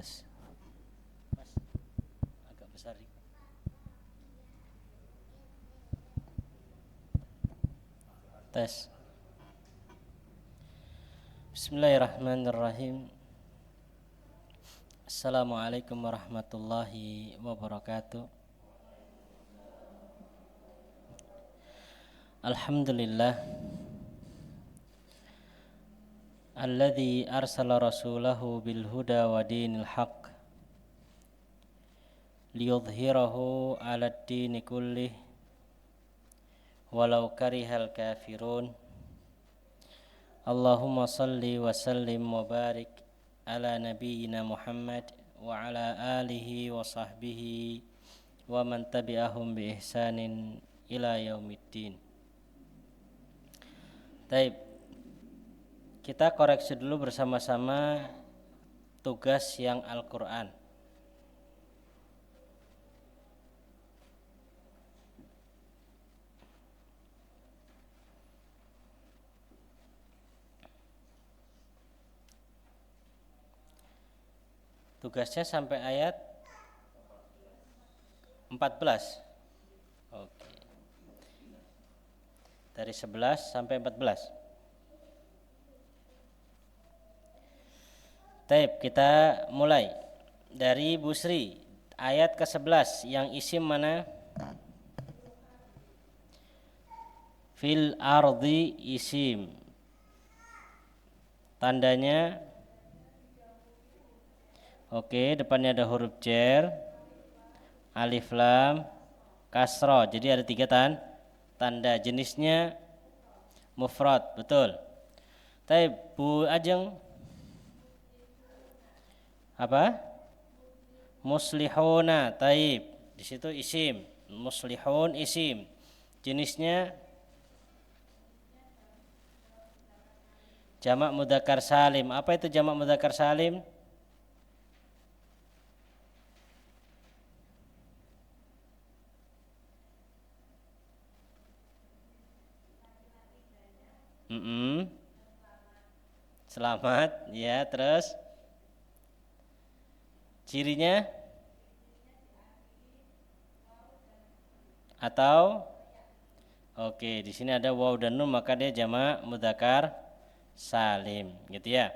tes. Mas, agak besar nih. Tes. Bismillahirrahmanirrahim. Assalamualaikum warahmatullahi wabarakatuh. Alhamdulillah alladzi arsala rasulahu bil huda wa dinil haqq liyudhhirahu 'alad dini kullih walau karihal kafirun. Allahumma salli wa sallim wa barik ala nabiyyina Muhammad wa ala alihi wa sahbihi wa man tabi'ahum bi ihsanin ila yaumiddin. Baik, kita koreksi dulu bersama-sama tugas yang Al-Quran. Tugasnya sampai ayat 14. Oke. Dari 11 sampai 14. Baik, kita mulai dari Busri ayat ke-11 yang isim mana? Fil ardi isim. Tandanya oke, depannya ada huruf jar, alif lam, kasroh. Jadi ada 3 tanda. Jenisnya mufrad, betul. Tapi Bu Ajeng apa? Muslihuna, taib. Di situ isim, muslihun isim. Jenisnya jamak mudzakkar salim. Apa itu jamak mudzakkar salim? Selamat, ya. Terus cirinya atau oke, di sini ada waw dan nun, maka dia jamak mudzakkar salim, gitu ya.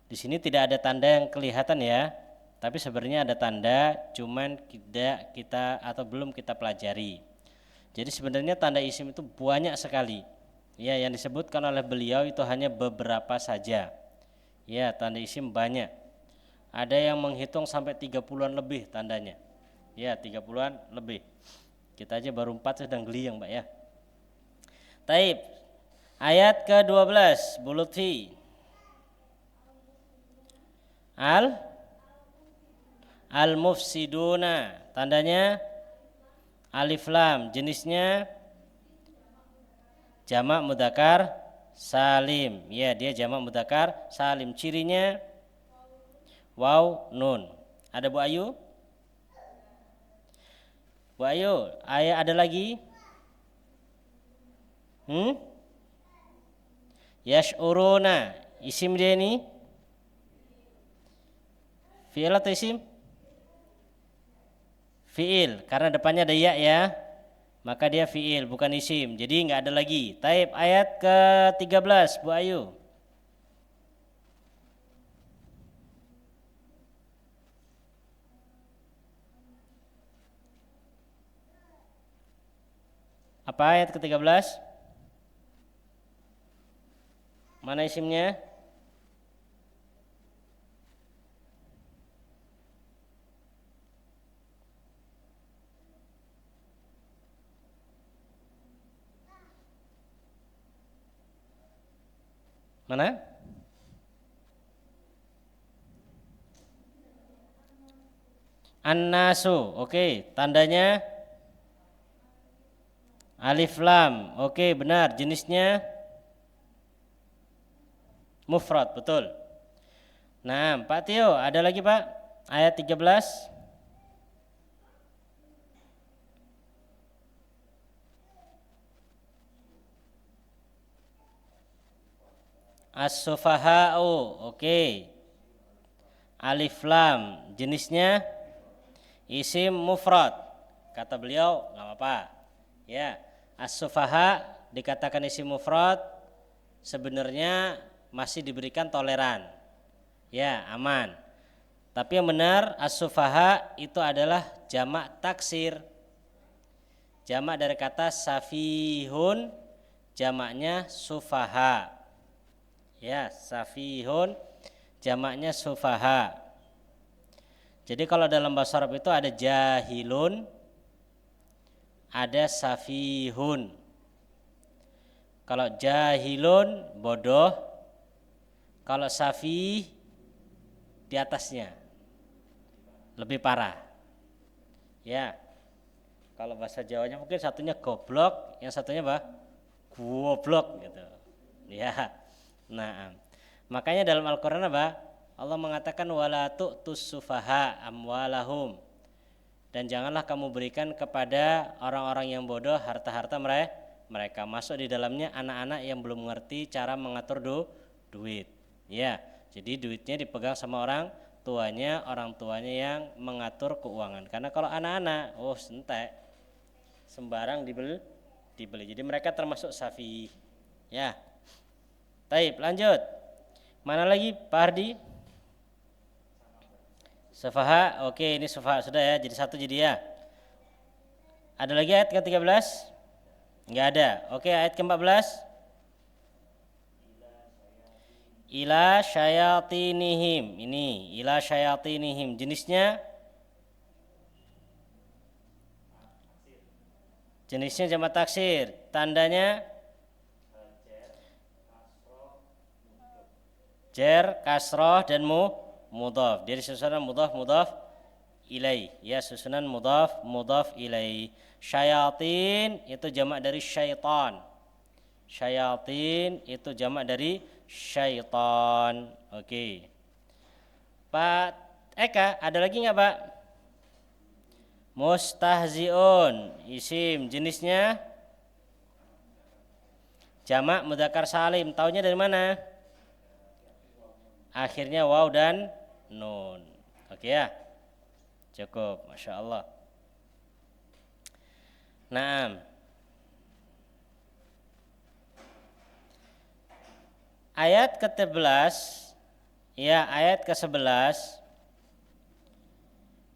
Di sini tidak ada tanda yang kelihatan ya, tapi sebenarnya ada tanda, cuman tidak kita atau belum kita pelajari. Jadi sebenarnya tanda isim itu banyak sekali. Ya, yang disebutkan oleh beliau itu hanya beberapa saja. Ya, tanda isim banyak. Ada yang menghitung sampai 30-an lebih tandanya. Ya, 30-an lebih. Kita aja baru 4 sedang geli yang Mbak ya. Taib. Ayat ke-12, Bu Lutfi. Al-mufsiduna. Tandanya alif lam, jenisnya jamak mudzakkar salim. Ya, dia jamak mudzakkar salim. Cirinya waw nun. Ada Bu Ayu? Bu Ayu, ayat ada lagi? Yash'uruna. Isim dia ini? Fi'il atau isim? Fi'il, karena depannya ada ya. Maka dia fi'il, bukan isim. Jadi nggak ada lagi. Taib, ayat ke-13, Bu Ayu. Apa ayat ke-13? Mana isimnya? Mana? An-nasu. Oke, tandanya alif lam. Oke, benar. Jenisnya mufrad, betul. Nah, Pak Tio, ada lagi Pak? Ayat 13. As-sufaha'u. Oke. alif lam, jenisnya isim mufrad. Kata beliau nggak apa-apa. Ya, as-sufaha dikatakan isim mufrad sebenarnya masih diberikan toleran. Ya, aman. Tapi yang benar as-sufaha itu adalah jamak taksir. Jamak dari kata safihun, jamaknya sufaha. Ya, safihun jamaknya sufaha. Jadi kalau dalam bahasa Arab itu ada jahilun, ada safihun. Kalau jahilun bodoh, kalau safih di atasnya lebih parah. Ya. Kalau bahasa Jawanya mungkin satunya goblok, yang satunya apa? Goblok gitu. Ya. Nah, makanya dalam Al-Qur'an apa? Allah mengatakan wala tu'tus sufaha amwalahum. Dan janganlah kamu berikan kepada orang-orang yang bodoh harta-harta mereka. Masuk di dalamnya anak-anak yang belum mengerti cara mengatur duit. Ya. Jadi duitnya dipegang sama orang tuanya yang mengatur keuangan. Karena kalau anak-anak, sentek. Sembarang dibeli. Jadi mereka termasuk safi. Ya. Taib, lanjut. Mana lagi Pak Hardi? Sufaha. Oke, ini sufaha sudah ya. Jadi satu jadi ya. Ada lagi ayat ke-13? Enggak ada. Oke, ayat ke-14. Ila syayatinihim. Ini ila syayatinihim. Jenisnya jamak taksir. Tandanya jer, kasroh dan mudhaf. Dari susunan mudhaf ilai. Ya, susunan mudhaf ilai. Syayatin itu jamak dari syaitan. Syayatin itu jamak dari syaitan. Oke. Pak Eka, ada lagi nggak Pak? Mustahziun, isim, jenisnya jamak mudzakkar salim. Taunya dari mana? Akhirnya waw dan nun. Oke ya. Cukup, Masya Allah. Naam. Ayat ke-11, ya ayat ke-11.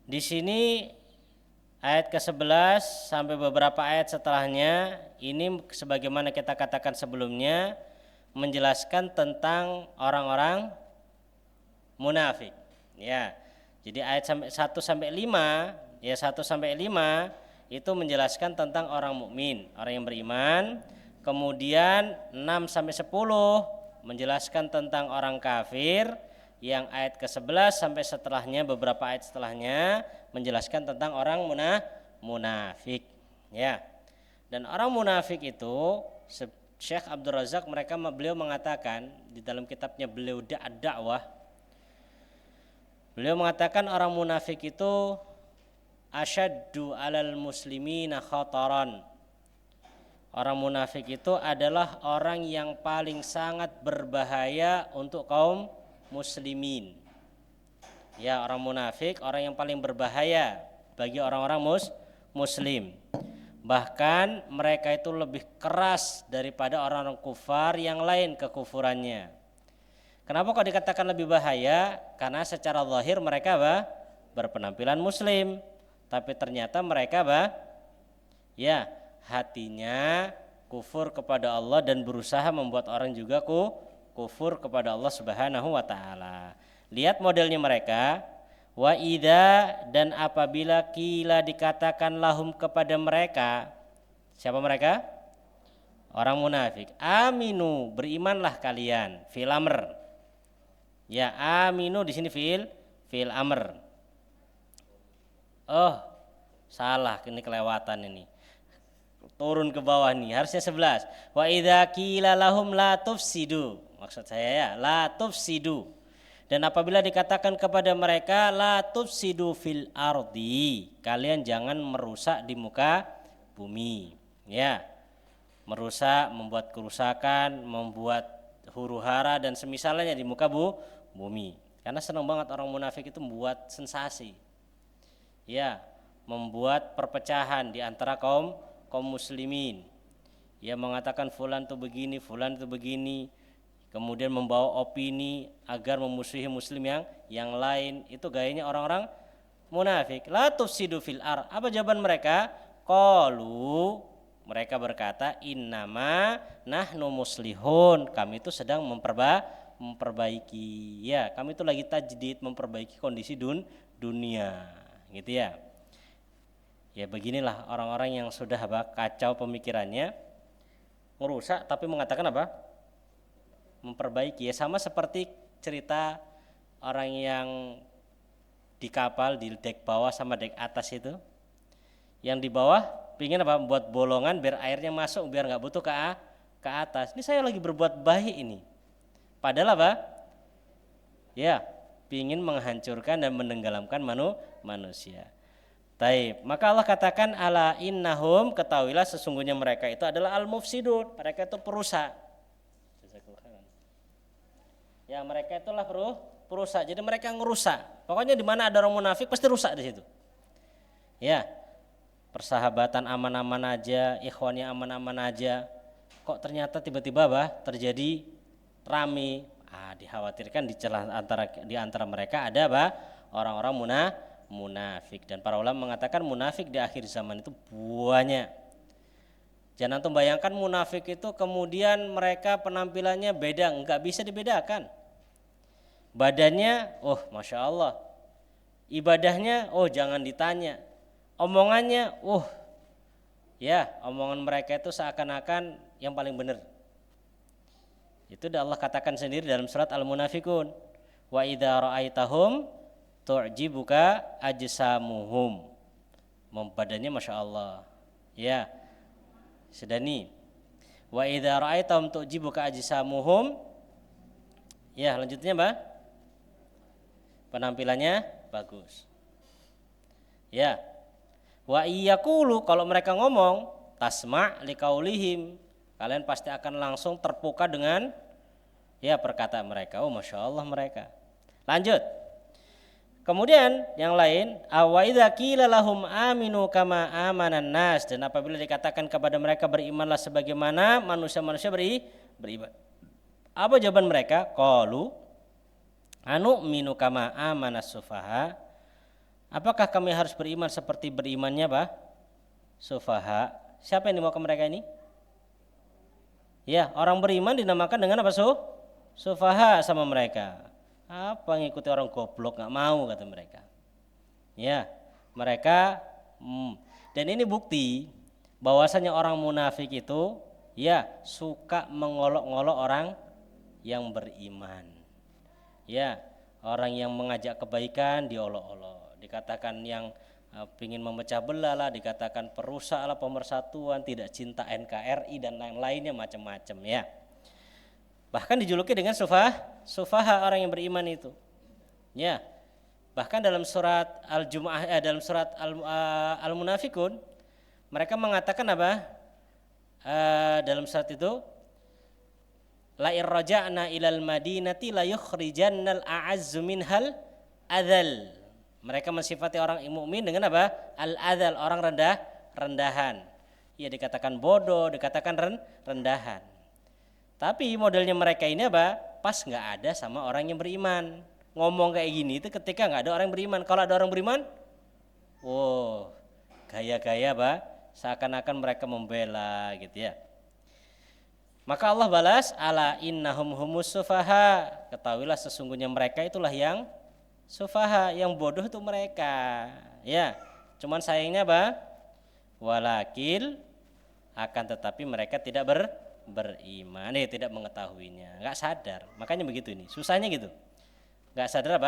Di sini ayat ke-11 sampai beberapa ayat setelahnya ini sebagaimana kita katakan sebelumnya menjelaskan tentang orang-orang munafik. Ya. Jadi ayat 1 sampai 5, ya 1 sampai 5 itu menjelaskan tentang orang mukmin, orang yang beriman. Kemudian 6 sampai 10 menjelaskan tentang orang kafir, yang ayat ke-11 sampai setelahnya beberapa ayat setelahnya menjelaskan tentang orang munafik. Ya. Dan orang munafik itu Syekh Abdul Razak beliau mengatakan di dalam kitabnya beliau Dakwah, beliau mengatakan orang munafik itu asyaddu alal muslimina khataran. Orang munafik itu adalah orang yang paling sangat berbahaya untuk kaum muslimin. Ya, orang munafik orang yang paling berbahaya bagi orang-orang muslim. Bahkan mereka itu lebih keras daripada orang-orang kufar yang lain kekufurannya. Kenapa kok dikatakan lebih bahaya? Karena secara zahir mereka berpenampilan muslim, tapi ternyata mereka ya hatinya kufur kepada Allah dan berusaha membuat orang juga kufur kepada Allah Subhanahu wa taala. Lihat modelnya mereka. Wa idza, dan apabila kila dikatakan lahum kepada mereka. Siapa mereka? Orang munafik. Aminu, berimanlah kalian. Fil amr. Ya, aminu di sini fil amr. Oh, salah, ini kelewatan ini. Turun ke bawah nih, harusnya 11. Wa idza qila lahum la tufsidu. Maksud saya ya, la tufsidu. Dan apabila dikatakan kepada mereka la tufsidu fil ardi, kalian jangan merusak di muka bumi. Ya. Merusak, membuat kerusakan, membuat huru-hara dan semisalnya di muka bumi. Karena senang banget orang munafik itu membuat sensasi. Ya, membuat perpecahan di antara kaum muslimin. Ya, mengatakan fulan itu begini, fulan itu begini. Kemudian membawa opini agar memusuhi muslim yang lain. Itu gayanya orang-orang munafik. La tufsidu fil ar. Apa jawaban mereka? Qalu, mereka berkata, innama nahnu muslihun. Kami itu sedang memperbaiki. Ya, kami itu lagi tajdid, memperbaiki kondisi dunia. Gitu ya. Ya, beginilah orang-orang yang sudah kacau pemikirannya, ngerusak tapi mengatakan apa? Memperbaiki. Ya, sama seperti cerita orang yang di kapal di dek bawah sama dek atas itu. Yang di bawah pingin apa? Buat bolongan biar airnya masuk, biar nggak butuh ke atas. Ini saya lagi berbuat baik ini. Padahal apa? Ya, pingin menghancurkan dan menenggelamkan manusia. Taib. Maka Allah katakan ala innahum, ketahuilah sesungguhnya mereka itu adalah al-mufsidun. Mereka itu perusak. Ya, mereka itulah perusak. Jadi mereka ngerusak. Pokoknya di mana ada orang munafik pasti rusak di situ. Ya. Persahabatan aman-aman aja, ikhwannya aman-aman aja. Kok ternyata tiba-tiba terjadi rame. Dikhawatirkan di antara mereka ada orang-orang munafik. Dan para ulama mengatakan munafik di akhir zaman itu banyak. Jangan antum bayangkan munafik itu kemudian mereka penampilannya beda, enggak bisa dibedakan. Badannya, Masya Allah. Ibadahnya, jangan ditanya. Omongannya, omongan mereka itu seakan-akan yang paling benar. Itu Allah katakan sendiri dalam surat Al-Munafikun. Wa idza ra'aitahum tu'jibuka ajsamuhum. Badannya Masya Allah. Ya. Sedani. Wa idza ra'aitahum tu'jibuka ajsamuhum. Ya, lanjutnya penampilannya bagus. Ya. Wa iyaqulu, kalau mereka ngomong tasma' liqaulihim, kalian pasti akan langsung terpukau dengan perkataan mereka. Masya Allah mereka. Lanjut. Kemudian yang lain, wa idza qila lahum aminu kama amanan nas, dan apabila dikatakan kepada mereka berimanlah sebagaimana manusia-manusia beriman. Apa jawaban mereka? Qalu anu'minu kama amanas sufaha. Apakah kami harus beriman seperti berimannya sufaha? Siapa yang dimaksud mereka ini? Ya, orang beriman dinamakan dengan apa? Sufaha sama mereka. Apa ngikuti orang goblok, nggak mau kata mereka. Ya, mereka dan ini bukti bahwasanya orang munafik itu suka mengolok-olok orang yang beriman. Ya, orang yang mengajak kebaikan diolok-olok. Dikatakan yang ingin memecah belah lah, dikatakan perusak lah, pemersatuan, tidak cinta NKRI dan lain-lainnya macam-macam ya. Bahkan dijuluki dengan sufaha orang yang beriman itu. Ya. Bahkan dalam surat Al-Jumu'ah dalam surat Al-Munafikun mereka mengatakan apa? Dalam surat itu la irja'na ilal madinati la yukhrijannal a'azzu minhal adzal. Mereka mensifati orang mukmin dengan apa? Al-adzal, orang rendahan. Ya, dikatakan bodoh, dikatakan rendahan. Tapi modelnya mereka ini apa? Pas nggak ada sama orang yang beriman. Ngomong kayak gini itu ketika nggak ada orang yang beriman. Kalau ada orang beriman, gaya-gaya seakan-akan mereka membela gitu ya. Maka Allah balas, ala innahum humus sufaha. Ketahuilah sesungguhnya mereka itulah yang sufaha, yang bodoh itu mereka. Ya, cuman sayangnya walakil, akan tetapi mereka tidak beriman, tidak mengetahuinya, nggak sadar. Makanya begitu ini, susahnya gitu. Nggak sadar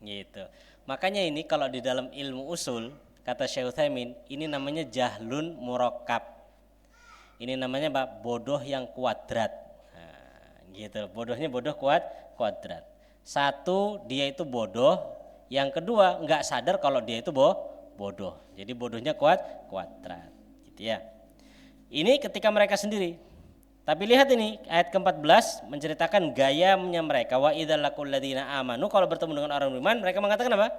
gitu. Makanya ini kalau di dalam ilmu usul, kata Syekh Utsaimin, ini namanya jahlun murakkab. Ini namanya bodoh yang kuadrat. Nah, gitu. Bodohnya bodoh kuadrat. Satu, dia itu bodoh. Yang kedua, nggak sadar kalau dia itu bodoh. Jadi bodohnya kuadrat. Gitu ya. Ini ketika mereka sendiri. Tapi lihat ini ayat ke-14 menceritakan gayanya mereka. Wa idzal laqul ladzina amanu, kalau bertemu dengan orang beriman mereka mengatakan apa?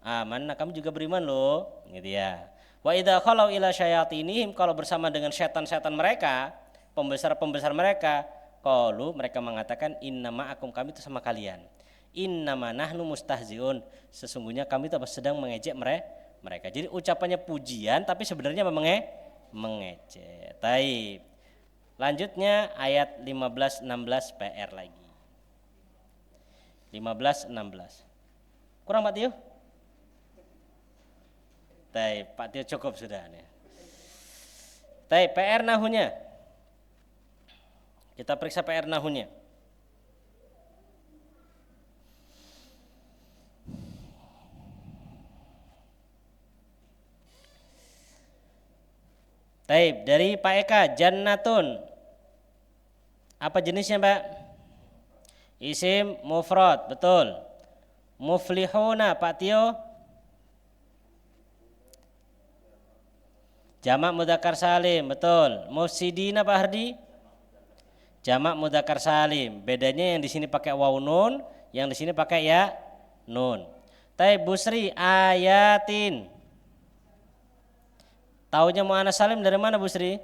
Amanna, kami juga beriman loh, gitu ya. Wa idza khalau ila syayatinihim, kalau bersama dengan setan-setan mereka, pembesar-pembesar mereka, qalu, mereka mengatakan inna ma'akum, kami itu sama kalian. Innama nahnu mustahziun, sesungguhnya kami itu sedang mengejek mereka. Jadi ucapannya pujian tapi sebenarnya mengejek. Taib. Lanjutnya ayat 15 16 PR lagi. 15 16. Kurang Pak Tio? Taib, Pak Tio cukup sudah nih. Taib, PR nahunya. Kita periksa PR nahunya. Taib, dari Pak Eka, jannatun. Apa jenisnya, Pak? Isim mufrad, betul. Muflihuna, Pak Tio. Jamak mudzakkar salim, betul. Mufsidina, Pak Hardi. Jamak mudzakkar salim. Bedanya yang di sini pakai waw nun, yang di sini pakai ya nun. Taib, Busri, ayatin. Taunya muannas salim dari mana, Bu Sri?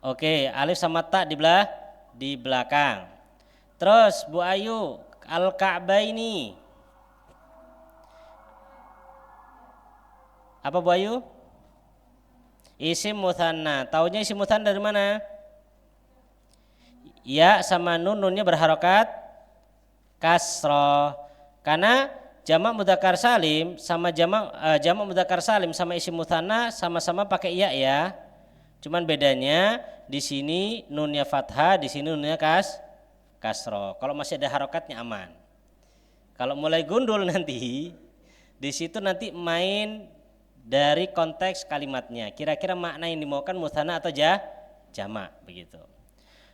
Oke, alif sama ta di belakang. Terus Bu Ayu, al-ka'baini. Apa Bu Ayu? Isim mutsanna. Taunya isim mutsanna dari mana? Ya sama nun, nunnya berharokat kasroh. Karena jamak mudzakkar salim sama jamak mudzakkar salim sama isim mutsanna sama-sama pakai ya. Cuman bedanya di sini nunnya fathah, di sini nunnya kasroh. Kalau masih ada harokatnya aman. Kalau mulai gundul nanti, di situ nanti main dari konteks kalimatnya. Kira-kira makna yang dimaukan mutsanna atau jamak begitu.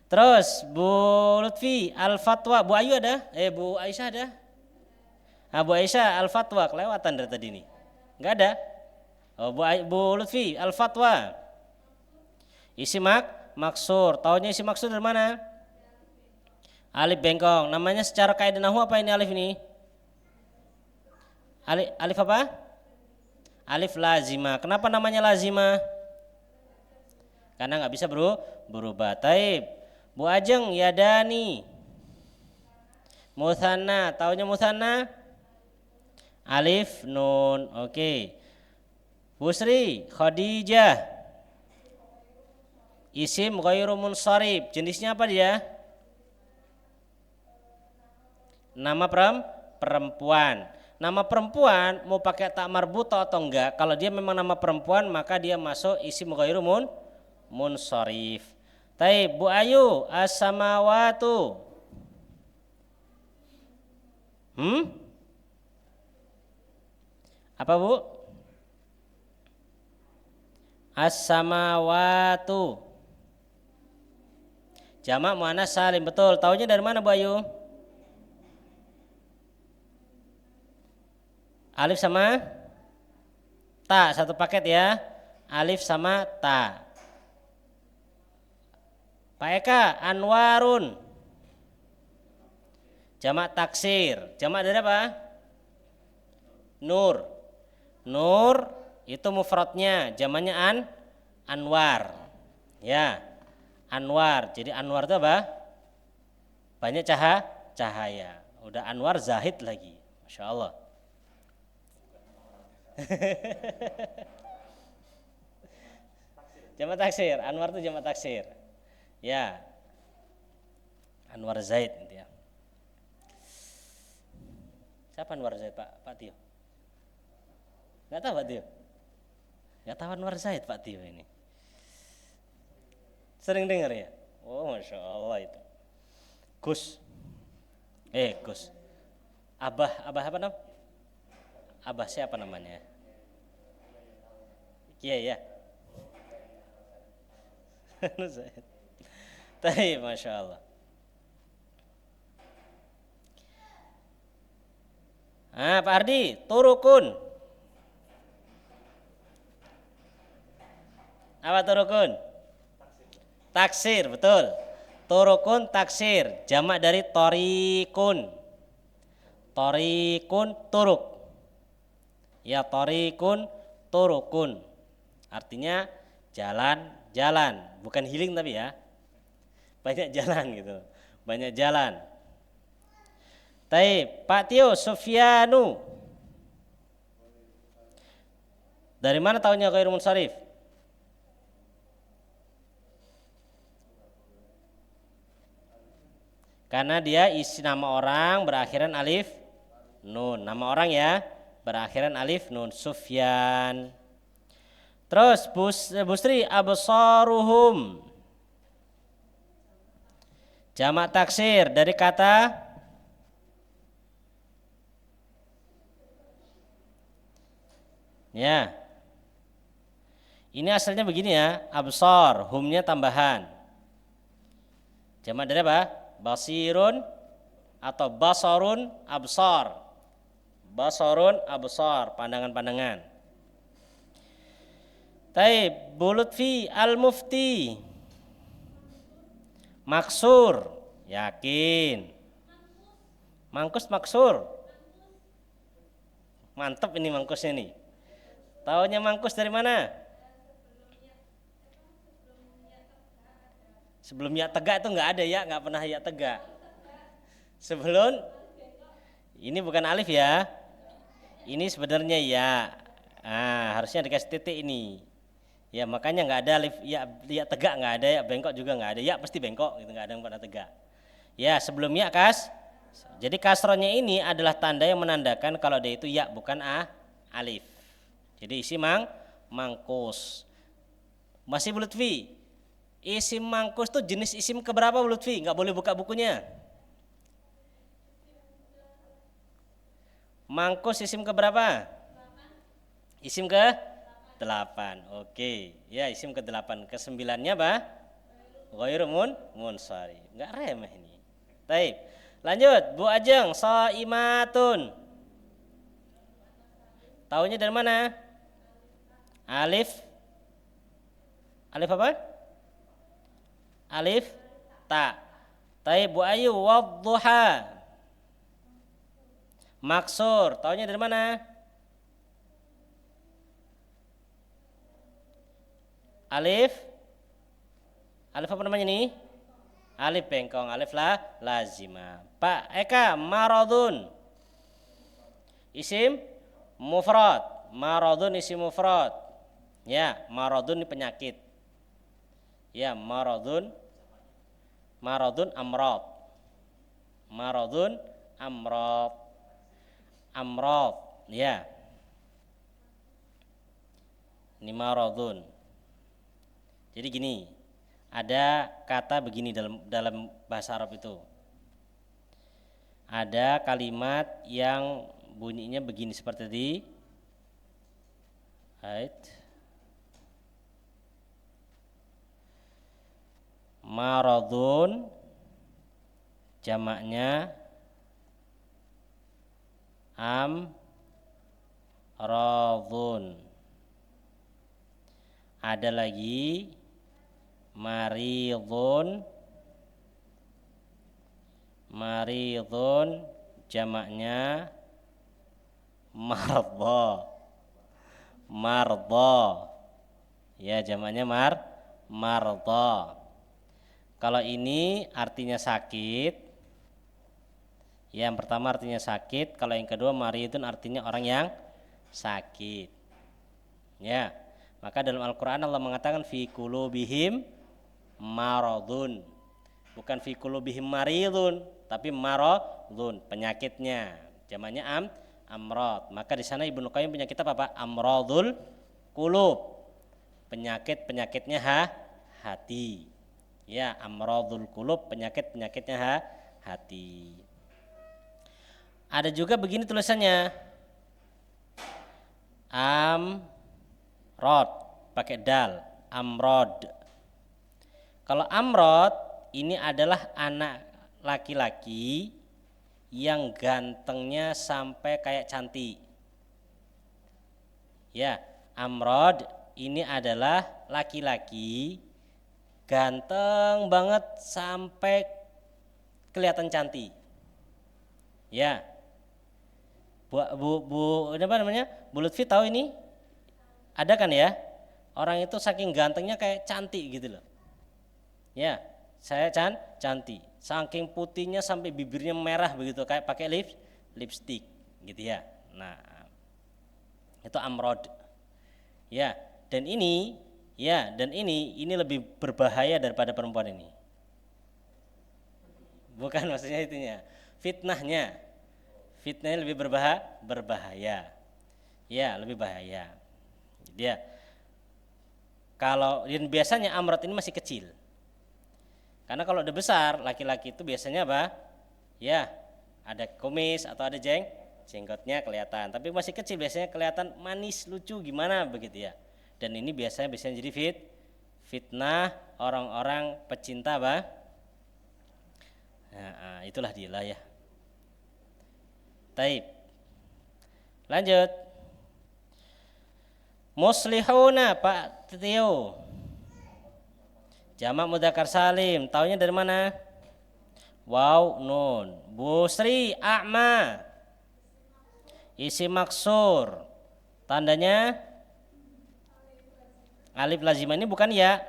Terus Bu Lutfi, al-fatwa, Bu Ayu ada? Bu Aisyah ada? Bu Aisyah, al-fatwa, kelewatan dari tadi nih. Enggak ada? Oh, Bu Lutfi, al-fatwa. Isi maksur. Taunya isi maksur dari mana? Alif bengkong. Namanya secara kaidah nahwu apa ini alif ini? Alif apa? Alif lazimah. Kenapa namanya lazimah? Karena nggak bisa berubah. Taib. Bu Ajeng, yadani. Mutsanna. Taunya mutsanna? Alif nun. Oke. Bu Sri, Khadijah. Isim ghairu munsharif. Jenisnya apa dia? Nama perempuan. Nama perempuan mau pakai tak marbuta atau enggak? Kalau dia memang nama perempuan maka dia masuk isim ghairu munsharif. Taib, Bu Ayu, as-samawatu. Apa Bu? As-samawatu. Jamak muannas salim, betul. Taunya dari mana Bu Ayu? Alif sama ta, satu paket ya. Alif sama ta. Pak Eka, anwarun. Jamak taksir. Jamak dari apa? Nur. Nur itu mufradnya, jamaknya anwar. Ya. Anwar. Jadi anwar itu apa? Banyak cahaya. Udah anwar zahid lagi. Masya Allah. Jamak taksir. Anwar itu jamak taksir. Ya. Anwar Zaid ya. Siapa Anwar Zaid, Pak Tio? Enggak tahu Pak Tio? Enggak tahu Anwar Zaid Pak Tio ini. Sering dengar ya? Oh, Masya Allah itu. Gus. Abah apa namanya? Abah siapa namanya? Iya. Tapi Masya Allah. Pak Ardi, turukun. Apa turukun? Taksir, betul. Turukun taksir, jamak dari torikun. Torikun turuk. Ya, torikun turukun. Artinya jalan-jalan, bukan healing tapi ya. Banyak jalan gitu. Banyak jalan. Taib, Pak Tio, Sufyanu. Dari mana tahunya ghairu munsharif? Karena dia isi nama orang berakhiran alif nun. Nama orang ya berakhiran alif nun. Sufyan. Terus Busri, absaruhum. Jamak taksir dari kata ya. Ini asalnya begini ya, absar, humnya tambahan. Jamak dari apa? Basirun atau basarun absar. Basarun absar, pandangan-pandangan. Taib, Bulutfi al-mufti. Maksur, yakin. Mangkus maksur. Mantap ini mangkusnya nih. Taunya mangkus dari mana? Sebelum ya tegak itu nggak ada ya, nggak pernah ya tegak. Sebelum ini bukan alif ya, ini sebenarnya ya. Harusnya dikasih titik ini. Ya makanya nggak ada alif ya tegak nggak ada, ya bengkok juga nggak ada, ya pasti bengkok gitu, nggak ada yang pernah tegak. Ya sebelumnya jadi kasrohnya ini adalah tanda yang menandakan kalau dia itu ya bukan alif. Jadi isi mangkus. Masih Bulutfi. Isim mangkus tuh jenis isim keberapa Lutfi? Nggak boleh buka bukunya. Mangkus isim keberapa? Isim ke-8. Oke. Ya isim ke-8. Ke-9-nya apa? Ghairu munsharif. Nggak remeh ini. Baik. Lanjut. Bu Ajeng. Shaimatun. Taunya dari mana? Alif. Alif apa? Alif ta. Taib Bu Ayu wadduha. Maksur, taunya dari mana? Alif. Alif apa namanya nih? Alif bengkong, alif lazimah. Pak Eka, maradun. Isim mufrad. Maradun isim mufrad. Ya, maradun ini penyakit. Ya, maradun amrad. Maradun amrad. Ya. Ini maradun. Jadi gini, ada kata begini dalam bahasa Arab itu. Ada kalimat yang bunyinya begini seperti tadi. Maradun jamaknya amradun. Ada lagi maridun jamaknya mardha. Ya jamaknya mardha. Kalau ini artinya sakit. Ya, yang pertama artinya sakit, kalau yang kedua maridun artinya orang yang sakit. Ya. Maka dalam Al-Qur'an Allah mengatakan fi qulubihim maradun. Bukan fi qulubihim maridun, tapi maradun, penyakitnya. Jamaknya amrad. Maka di sana Ibnu Qayyim punya kitab apa? Amradul qulub. Penyakit-penyakitnya hati. Ya, amradul qulub, penyakit-penyakitnya hati. Ada juga begini tulisannya. Amrod pakai dal, amrod. Kalau amrod ini adalah anak laki-laki yang gantengnya sampai kayak cantik. Ya, amrod ini adalah laki-laki ganteng banget sampai kelihatan cantik. Ya. Apa namanya? Bu Lutfi tahu ini? Ada kan ya? Orang itu saking gantengnya kayak cantik gitu loh. Ya, saya cantik. Saking putihnya sampai bibirnya merah begitu kayak pakai lipstick gitu ya. Nah, itu amrod. Ya, dan ini lebih berbahaya daripada perempuan ini. Bukan maksudnya itunya. Fitnahnya lebih berbahaya. Ya, lebih bahaya. Dia kalau biasanya amrod ini masih kecil. Karena kalau udah besar, laki-laki itu biasanya apa? Ya, ada kumis atau ada jenggotnya kelihatan. Tapi masih kecil biasanya kelihatan manis, lucu gimana begitu ya. Dan ini biasanya jadi fitnah orang-orang pecinta apa? Nah, itulah dia lah ya. Taib. Lanjut. Muslihuna Pak Tio. Jamak mudzakkar salim. Taunya dari mana? Waw nun. Busri a'ma. Isim maksur. Tandanya alif lazimah, ini bukan ya.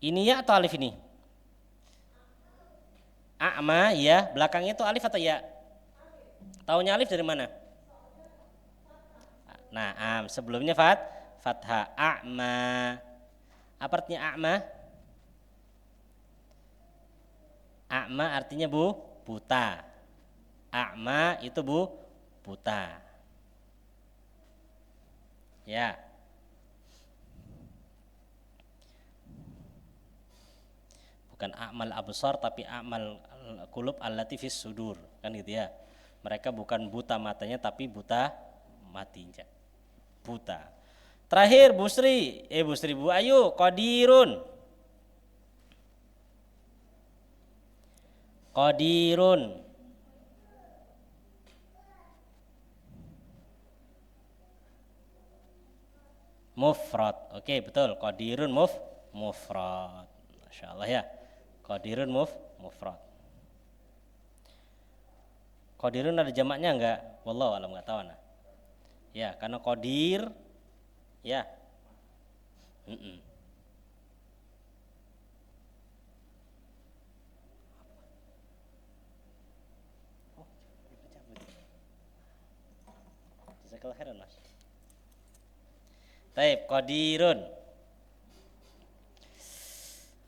Ini ya atau alif ini? A'ma ya, belakangnya itu alif atau ya? Taunya alif dari mana? Nah, sebelumnya fathah. A'ma. Apa artinya a'ma? A'ma artinya buta. A'ma itu buta. Ya. Bukan a'mal absar tapi a'mal qulub allati fis sudur, kan gitu ya. Mereka bukan buta matanya tapi buta matinya. Buta. Terakhir Busri Bu Ayu, qadirun. Mufrad. Oke, betul. Qadirun mufrad. Masyaallah ya. Qadirun mufrad. Qadirun ada jamaknya enggak? Wallahu alam, enggak tahu. Ya, karena qadir ya. Jazakallahu khairan, Mas. Taib, qadirun.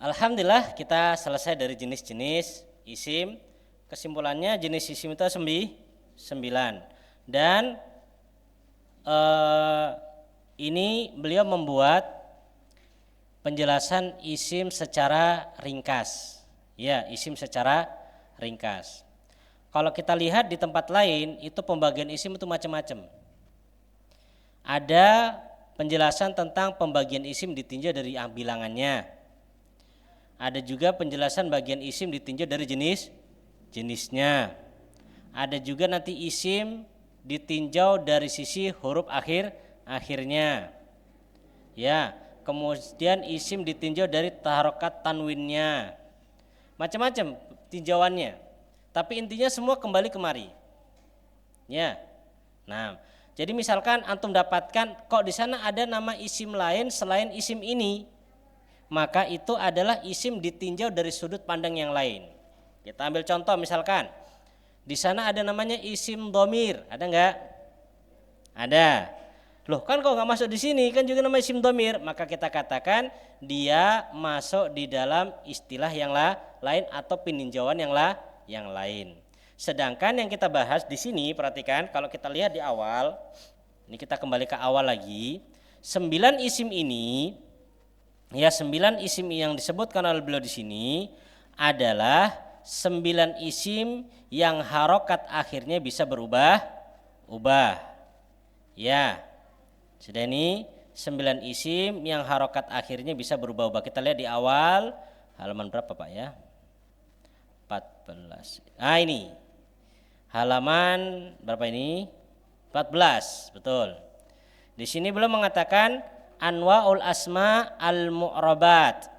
Alhamdulillah kita selesai dari jenis-jenis isim. Kesimpulannya jenis isim itu 9. Dan ini beliau membuat penjelasan isim secara ringkas. Ya, isim secara ringkas. Kalau kita lihat di tempat lain itu pembagian isim itu macam-macam. Ada penjelasan tentang pembagian isim ditinjau dari bilangannya. Ada juga penjelasan bagian isim ditinjau dari jenisnya. Ada juga nanti isim ditinjau dari sisi huruf akhirnya. Ya, kemudian isim ditinjau dari harokat tanwinnya. Macam-macam tinjauannya. Tapi intinya semua kembali kemari. Ya. Nah, jadi misalkan antum dapatkan kok di sana ada nama isim lain selain isim ini, maka itu adalah isim ditinjau dari sudut pandang yang lain. Kita ambil contoh misalkan di sana ada namanya isim dhamir, ada enggak? Ada. Loh, kan kok enggak masuk di sini? Kan juga nama isim dhamir, maka kita katakan dia masuk di dalam istilah yang lain atau peninjauan yang lain. Sedangkan yang kita bahas di sini, perhatikan kalau kita lihat di awal, ini kita kembali ke awal lagi, 9 isim ini, ya 9 isim yang disebutkan oleh beliau di sini adalah 9 isim yang harokat akhirnya bisa berubah. Ya, sudah ini 9 isim yang harokat akhirnya bisa berubah-ubah. Kita lihat di awal halaman berapa Pak ya? 14. Nah ini halaman berapa ini? 14, betul. Di sini belum mengatakan anwaul asma al-mu'rabat.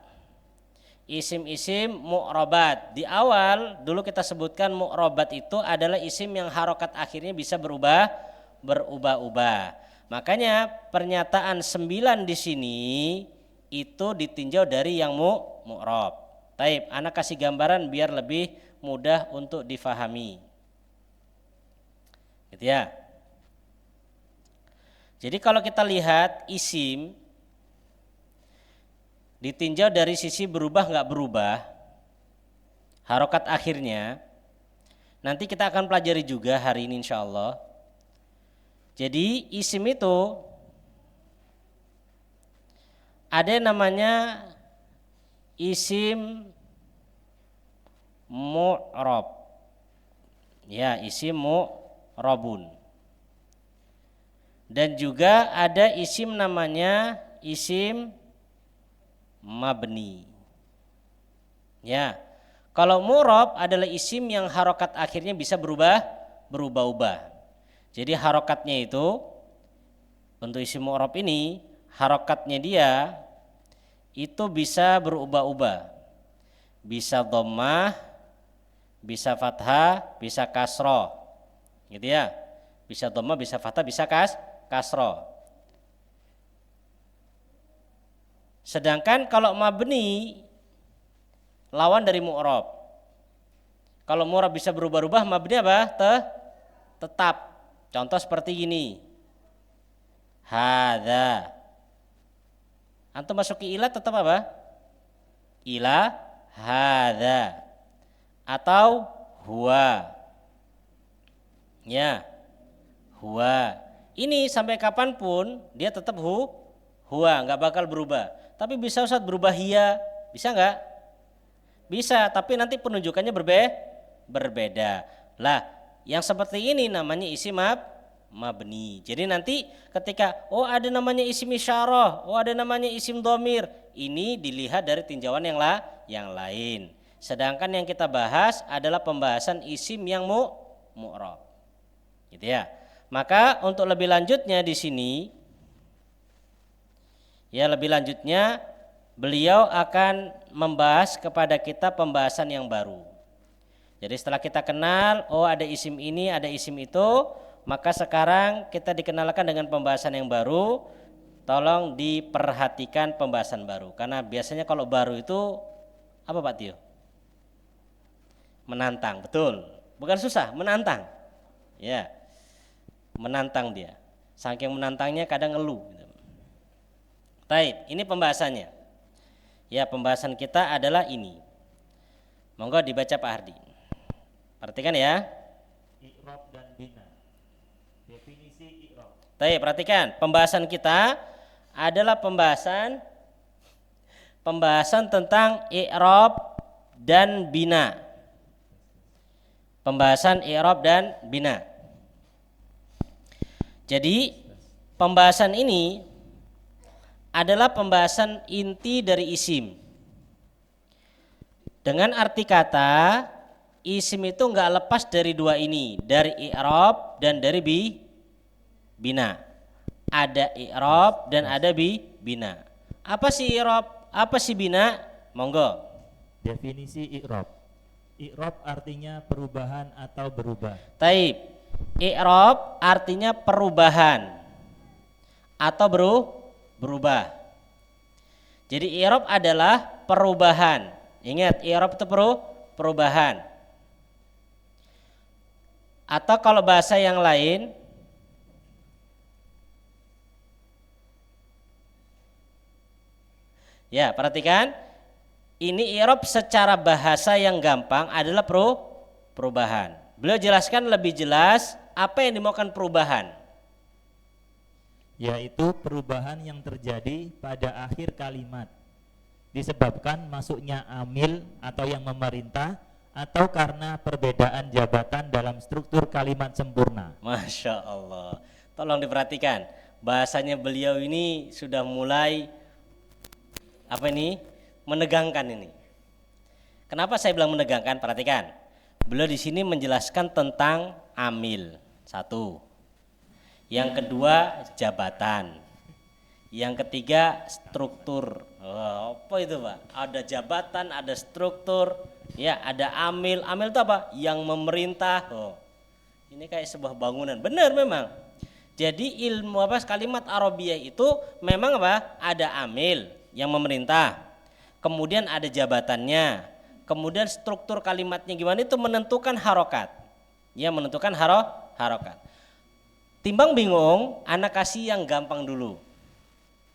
Isim-isim mu'rabat. Di awal dulu kita sebutkan mu'rabat itu adalah isim yang harokat akhirnya bisa berubah-ubah. Makanya pernyataan 9 di sini itu ditinjau dari yang mu'rab. Taib, anak kasih gambaran biar lebih mudah untuk difahami. Gitu ya. Jadi kalau kita lihat isim ditinjau dari sisi berubah nggak berubah, harokat akhirnya, nanti kita akan pelajari juga hari ini insya Allah. Jadi isim itu ada yang namanya isim mu'rab. Ya, isim mu'rabun. Dan juga ada isim namanya isim mabni. Ya. Kalau mu'rab adalah isim yang harokat akhirnya bisa berubah-ubah. Jadi harokatnya itu untuk isim mu'rab ini harokatnya dia itu bisa berubah-ubah. Bisa dhammah, bisa fathah, bisa kasroh. Gitu ya. Bisa dhammah, bisa fathah, bisa kasroh. Sedangkan kalau mabni lawan dari mu'rab. Kalau mu'rab bisa berubah-ubah, mabni apa? Tetap. Contoh seperti ini. Hadza. Antum masuki ila tetap apa? Ila hadza. Atau huwa. Ya. Huwa. Ini sampai kapanpun dia tetap huwa, nggak bakal berubah. Tapi bisa Ustaz berubah hiya, bisa nggak? Bisa, tapi nanti penunjukannya berbeda. Lah, yang seperti ini namanya isim mabni. Jadi nanti ketika ada namanya isim isyarah, ada namanya isim dhamir, ini dilihat dari tinjauan yang lain. Sedangkan yang kita bahas adalah pembahasan isim yang mu'rab. Gitu ya. Maka untuk lebih lanjutnya di sini lebih lanjutnya beliau akan membahas kepada kita pembahasan yang baru. Jadi setelah kita kenal, ada isim ini, ada isim itu, maka sekarang kita dikenalkan dengan pembahasan yang baru. Tolong diperhatikan pembahasan baru. Karena biasanya kalau baru itu apa Pak Tio? Menantang, betul. Bukan susah, menantang. Ya, menantang dia. Saking menantangnya kadang ngeluh. Baik, ini pembahasannya. Ya, pembahasan kita adalah ini. Monggo dibaca Pak Hardi. Perhatikan ya. I'rab dan bina. Definisi i'rab. Baik, perhatikan. Pembahasan kita adalah pembahasan tentang i'rab dan bina. Pembahasan i'rab dan bina. Jadi, pembahasan ini adalah pembahasan inti dari isim. Dengan arti kata, isim itu enggak lepas dari dua ini, dari i'rab dan dari bina. Ada i'rab dan ada bina. Apa sih i'rab? Apa sih bina? Monggo. Definisi i'rab. I'rab artinya perubahan atau berubah. Taib. I'rab artinya perubahan atau berubah. Jadi i'rab adalah perubahan. Ingat, i'rab itu perubahan. Atau kalau bahasa yang lain, ya perhatikan, ini i'rab secara bahasa yang gampang adalah perubahan. Beliau jelaskan lebih jelas apa yang dimaukan perubahan. Yaitu perubahan yang terjadi pada akhir kalimat disebabkan masuknya amil atau yang memerintah atau karena perbedaan jabatan dalam struktur kalimat sempurna. Masya Allah. Tolong diperhatikan, bahasanya beliau ini sudah mulai menegangkan ini. Kenapa saya bilang menegangkan? Perhatikan, beliau di sini menjelaskan tentang amil. Satu. Yang kedua jabatan. Yang ketiga struktur. Oh, apa itu Pak? Ada jabatan, ada struktur, ya ada amil. Amil itu apa? Yang memerintah. Oh, ini kayak sebuah bangunan. Benar memang. Jadi ilmu apa? Kalimat Arabiyah itu memang apa? Ada amil yang memerintah. Kemudian ada jabatannya. Kemudian struktur kalimatnya gimana itu menentukan harokat. Ya menentukan harokat. Timbang bingung, anak kasih yang gampang dulu.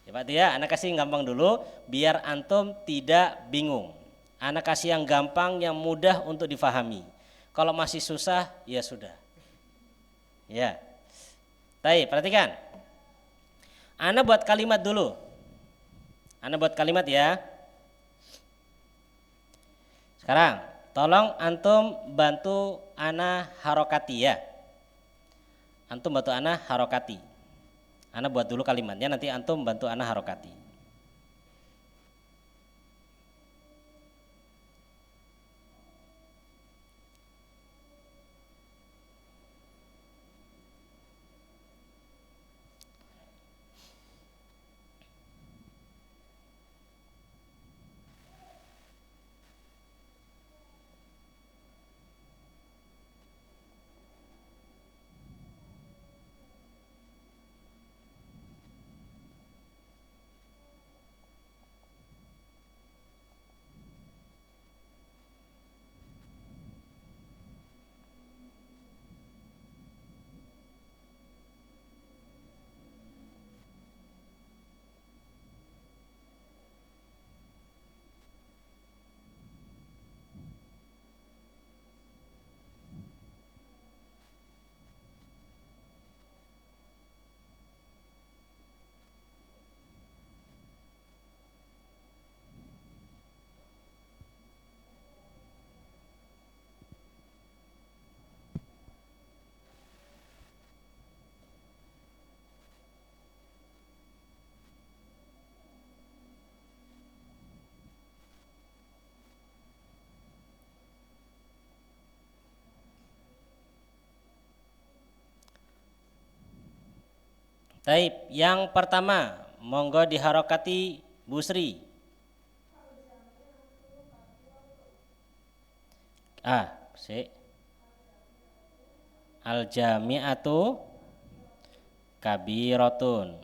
Ya Pak ya, anak kasih yang gampang dulu biar antum tidak bingung. Anak kasih yang gampang, yang mudah untuk difahami. Kalau masih susah, ya sudah. Ya. Baik, perhatikan. Ana buat kalimat dulu. Ana buat kalimat ya. Sekarang, tolong antum bantu ana harokati ya. Antum bantu ana harokati. Ana buat dulu kalimatnya, nanti antum bantu ana harokati. Taib, yang pertama, monggo diharokati Bu Sri. Al-jami'atu kabiratun.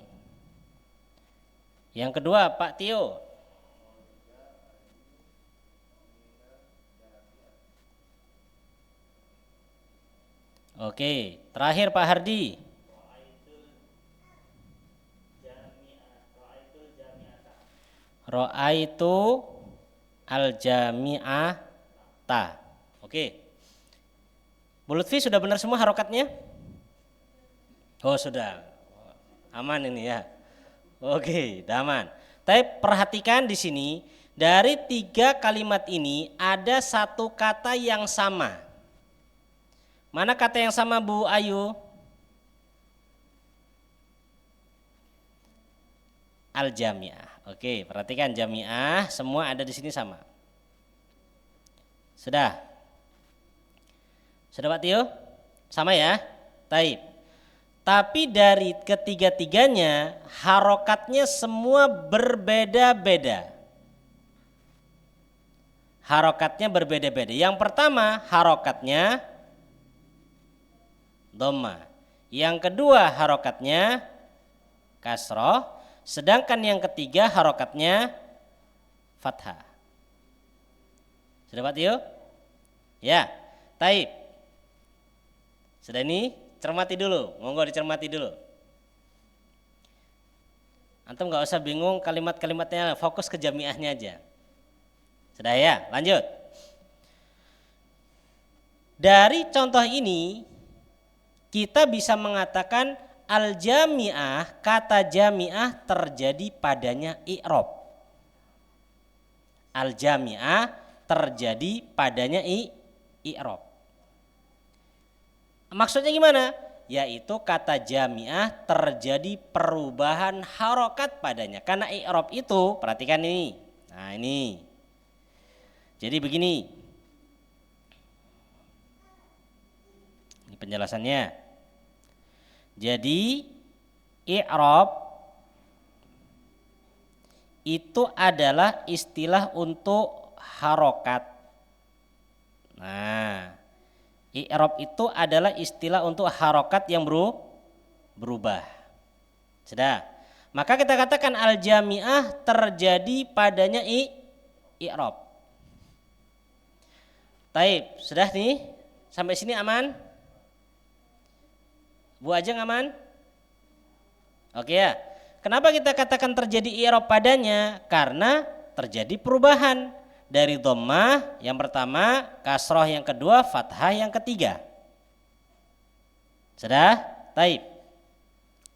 Yang kedua, Pak Tio. Oke, terakhir Pak Hardi. Ro'aitu al-jami'ata. Oke. Bu Lutfi sudah benar semua harokatnya? Oh sudah. Aman ini ya. Oke, aman. Tapi perhatikan di sini, dari 3 kalimat ini ada satu kata yang sama. Mana kata yang sama Bu Ayu? Al-jami'ah. Oke, perhatikan jami'ah, semua ada di sini sama. Sudah? Sudah Pak Tio? Sama ya? Taib. Tapi dari ketiga-tiganya harokatnya semua berbeda-beda. Harokatnya berbeda-beda. Yang pertama harokatnya dhamma. Yang kedua harokatnya kasroh. Sedangkan yang ketiga harokatnya fathah. Sudah Pak Tio? Ya, taib. Sudah ini cermati dulu, monggo dicermati dulu. Antum nggak usah bingung kalimat-kalimatnya, fokus ke jamiahnya aja. Sudah ya, lanjut. Dari contoh ini kita bisa mengatakan al-jami'ah, kata jami'ah terjadi padanya i'rab. Al-jami'ah terjadi padanya i'rab. Maksudnya gimana? Yaitu kata jami'ah terjadi perubahan harokat padanya. Karena i'rab itu, perhatikan ini. Nah ini. Jadi begini. Ini penjelasannya. Jadi i'rab itu adalah istilah untuk harokat. Nah, i'rab itu adalah istilah untuk harokat yang berubah. Sudah. Maka kita katakan al-jami'ah terjadi padanya i'rab. Taib, sudah nih? Sampai sini aman? Bu Ajeng aman? Oke ya. Kenapa kita katakan terjadi i'rab padanya? Karena terjadi perubahan dari dhammah yang pertama, kasroh yang kedua, fathah yang ketiga. Sudah? Taib.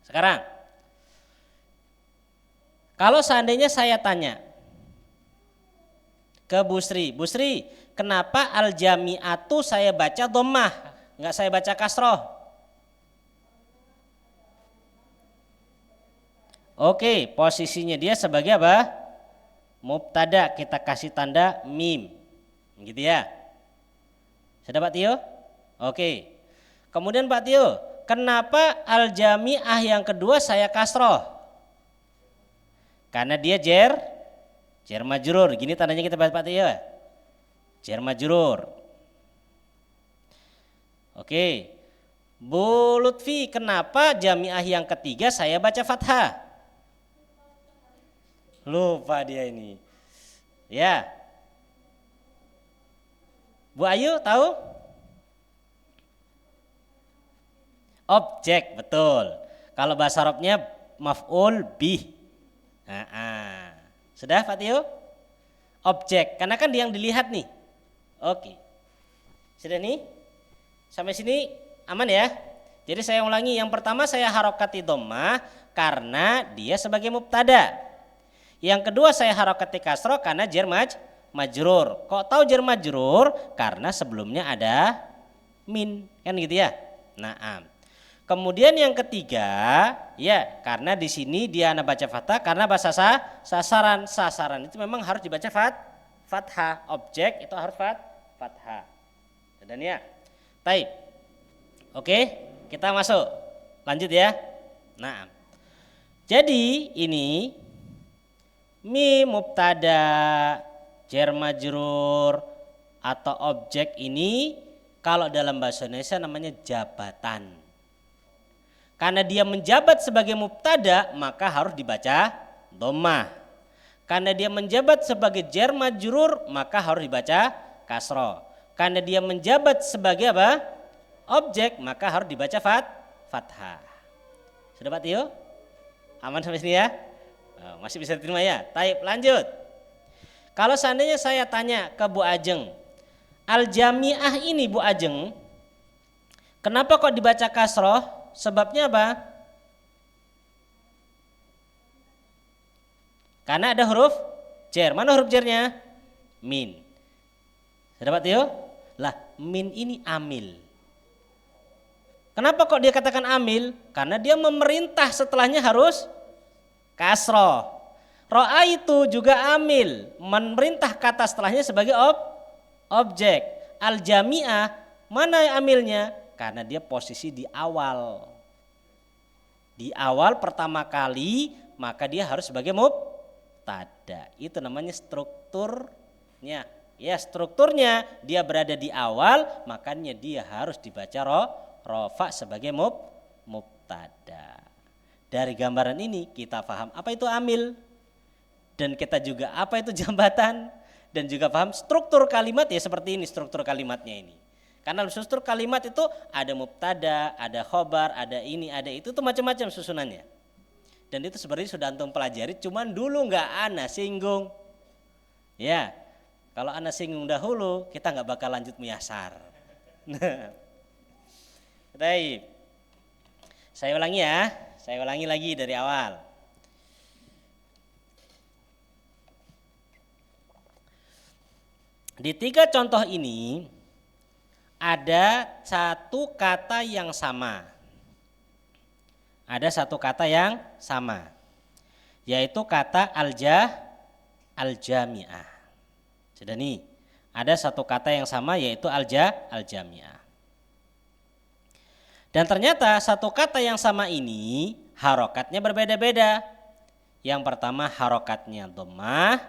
Sekarang, kalau seandainya saya tanya ke Busri, Busri, kenapa al-jami'atu saya baca dhammah, enggak saya baca kasroh? Oke, posisinya dia sebagai apa? Mubtada, kita kasih tanda mim. Gitu ya. Sudah Pak Tio? Oke. Kemudian Pak Tio, kenapa al-jami'ah yang kedua saya kasroh? Karena dia jar majrur. Gini tandanya kita bahas Pak Tio. Jar majrur. Oke. Bu Lutfi, kenapa jami'ah yang ketiga saya baca fathah? Lupa dia ini. Ya. Bu Ayu tahu? Objek, betul. Kalau bahasa Arabnya maf'ul bih. Sudah Pak Tio? Objek, karena kan dia yang dilihat nih. Oke. Sudah nih? Sampai sini aman ya? Jadi saya ulangi, yang pertama saya harokati dhammah karena dia sebagai mubtada. Yang kedua saya harokati kasroh karena jar majrur. Kok tahu jar majrur? Karena sebelumnya ada min, kan gitu ya. Naam. Kemudian yang ketiga, ya karena di sini dia anak baca fathah karena bahasa sasaran. Sasaran itu memang harus dibaca fathah. Objek itu harus fathah. Dan ya. Baik. Oke, kita masuk. Lanjut ya. Nah. Jadi ini mim mubtada, jar majrur atau objek ini kalau dalam bahasa Indonesia namanya jabatan. Karena dia menjabat sebagai mubtada maka harus dibaca dhammah. Karena dia menjabat sebagai jar majrur maka harus dibaca kasroh. Karena dia menjabat sebagai apa? Objek maka harus dibaca fathah. Sudah Pak Tio? Aman sampai sini ya? Masih bisa diterima ya? Taib, lanjut. Kalau seandainya saya tanya ke Bu Ajeng, al-jami'ah ini Bu Ajeng, kenapa kok dibaca kasroh? Sebabnya apa? Karena ada huruf jar. Mana huruf jarnya? Min. Sudah Pak Tio? Lah, min ini amil. Kenapa kok dia katakan amil? Karena dia memerintah setelahnya harus kasroh. Ro'a itu juga amil, memerintah kata setelahnya sebagai objek. Al-jami'ah, mana amilnya? Karena dia posisi di awal. Di awal pertama kali, maka dia harus sebagai mubtada. Itu namanya strukturnya. Ya, strukturnya dia berada di awal, makanya dia harus dibaca rofa sebagai mubtada. Dari gambaran ini kita paham apa itu amil dan kita juga apa itu jabatan dan juga paham struktur kalimat ya seperti ini struktur kalimatnya ini. Karena struktur kalimat itu ada mubtada, ada khobar, ada ini, ada itu tuh macam-macam susunannya. Dan itu sebenarnya sudah antum pelajari, cuman dulu nggak ana singgung. Ya, kalau ana singgung dahulu kita nggak bakal lanjut muyasar. Baik. Saya ulangi ya. Saya ulangi lagi dari awal. Di 3 contoh ini ada satu kata yang sama. Ada satu kata yang sama. Yaitu kata al-jami'ah. Sudah nih. Ada satu kata yang sama yaitu al-jami'ah. Dan ternyata satu kata yang sama ini harokatnya berbeda-beda. Yang pertama harokatnya dhammah,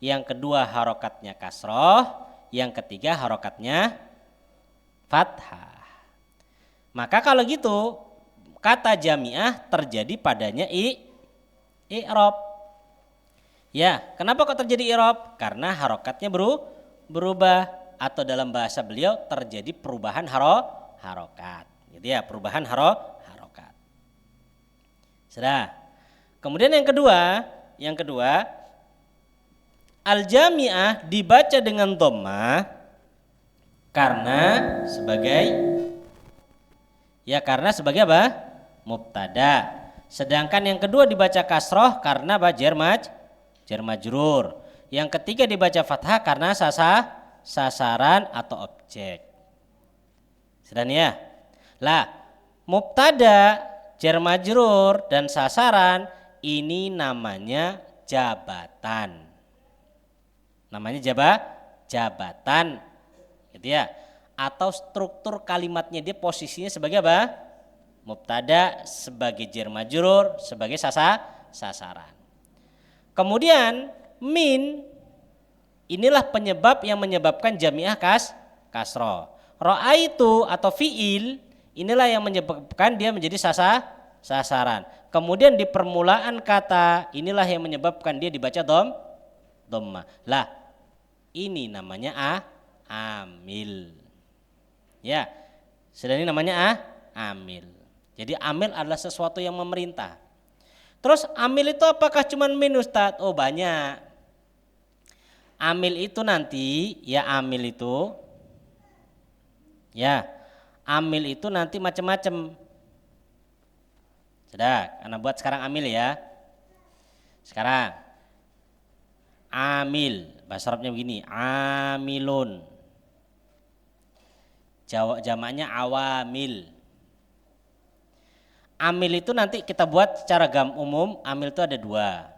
yang kedua harokatnya kasroh, yang ketiga harokatnya fathah. Maka kalau gitu kata jamiah terjadi padanya i'rab. Ya, kenapa kok terjadi i'rab? Karena harokatnya berubah, atau dalam bahasa beliau terjadi perubahan harokat. Gitu ya, perubahan harokat. Sudah. Kemudian yang kedua, al-jami'ah dibaca dengan dhammah karena sebagai apa? Mubtada. Sedangkan yang kedua dibaca kasroh karena jar majrur. Yang ketiga dibaca fathah karena sasaran atau objek. Sudah nih ya. Lah, mubtada, jar majrur dan sasaran ini namanya jabatan. Namanya jabatan. Gitu ya. Atau struktur kalimatnya dia posisinya sebagai apa? Mubtada, sebagai jar majrur, sebagai sasaran. Kemudian min inilah penyebab yang menyebabkan jamiah kasroh. Ra'aitu atau fiil inilah yang menyebabkan dia menjadi sasaran. Kemudian di permulaan kata inilah yang menyebabkan dia dibaca dhammah. Lah, ini namanya amil. Ya, sudah ini namanya amil. Jadi amil adalah sesuatu yang memerintah. Terus amil itu apakah cuma min Ustadz? Oh banyak. Amil itu nanti amil itu nanti macam-macam. Sudah, anak buat sekarang amil ya. Sekarang amil, bahasa Arabnya begini, amilun. Jamaknya awamil. Amil itu nanti kita buat secara umum, amil itu ada dua.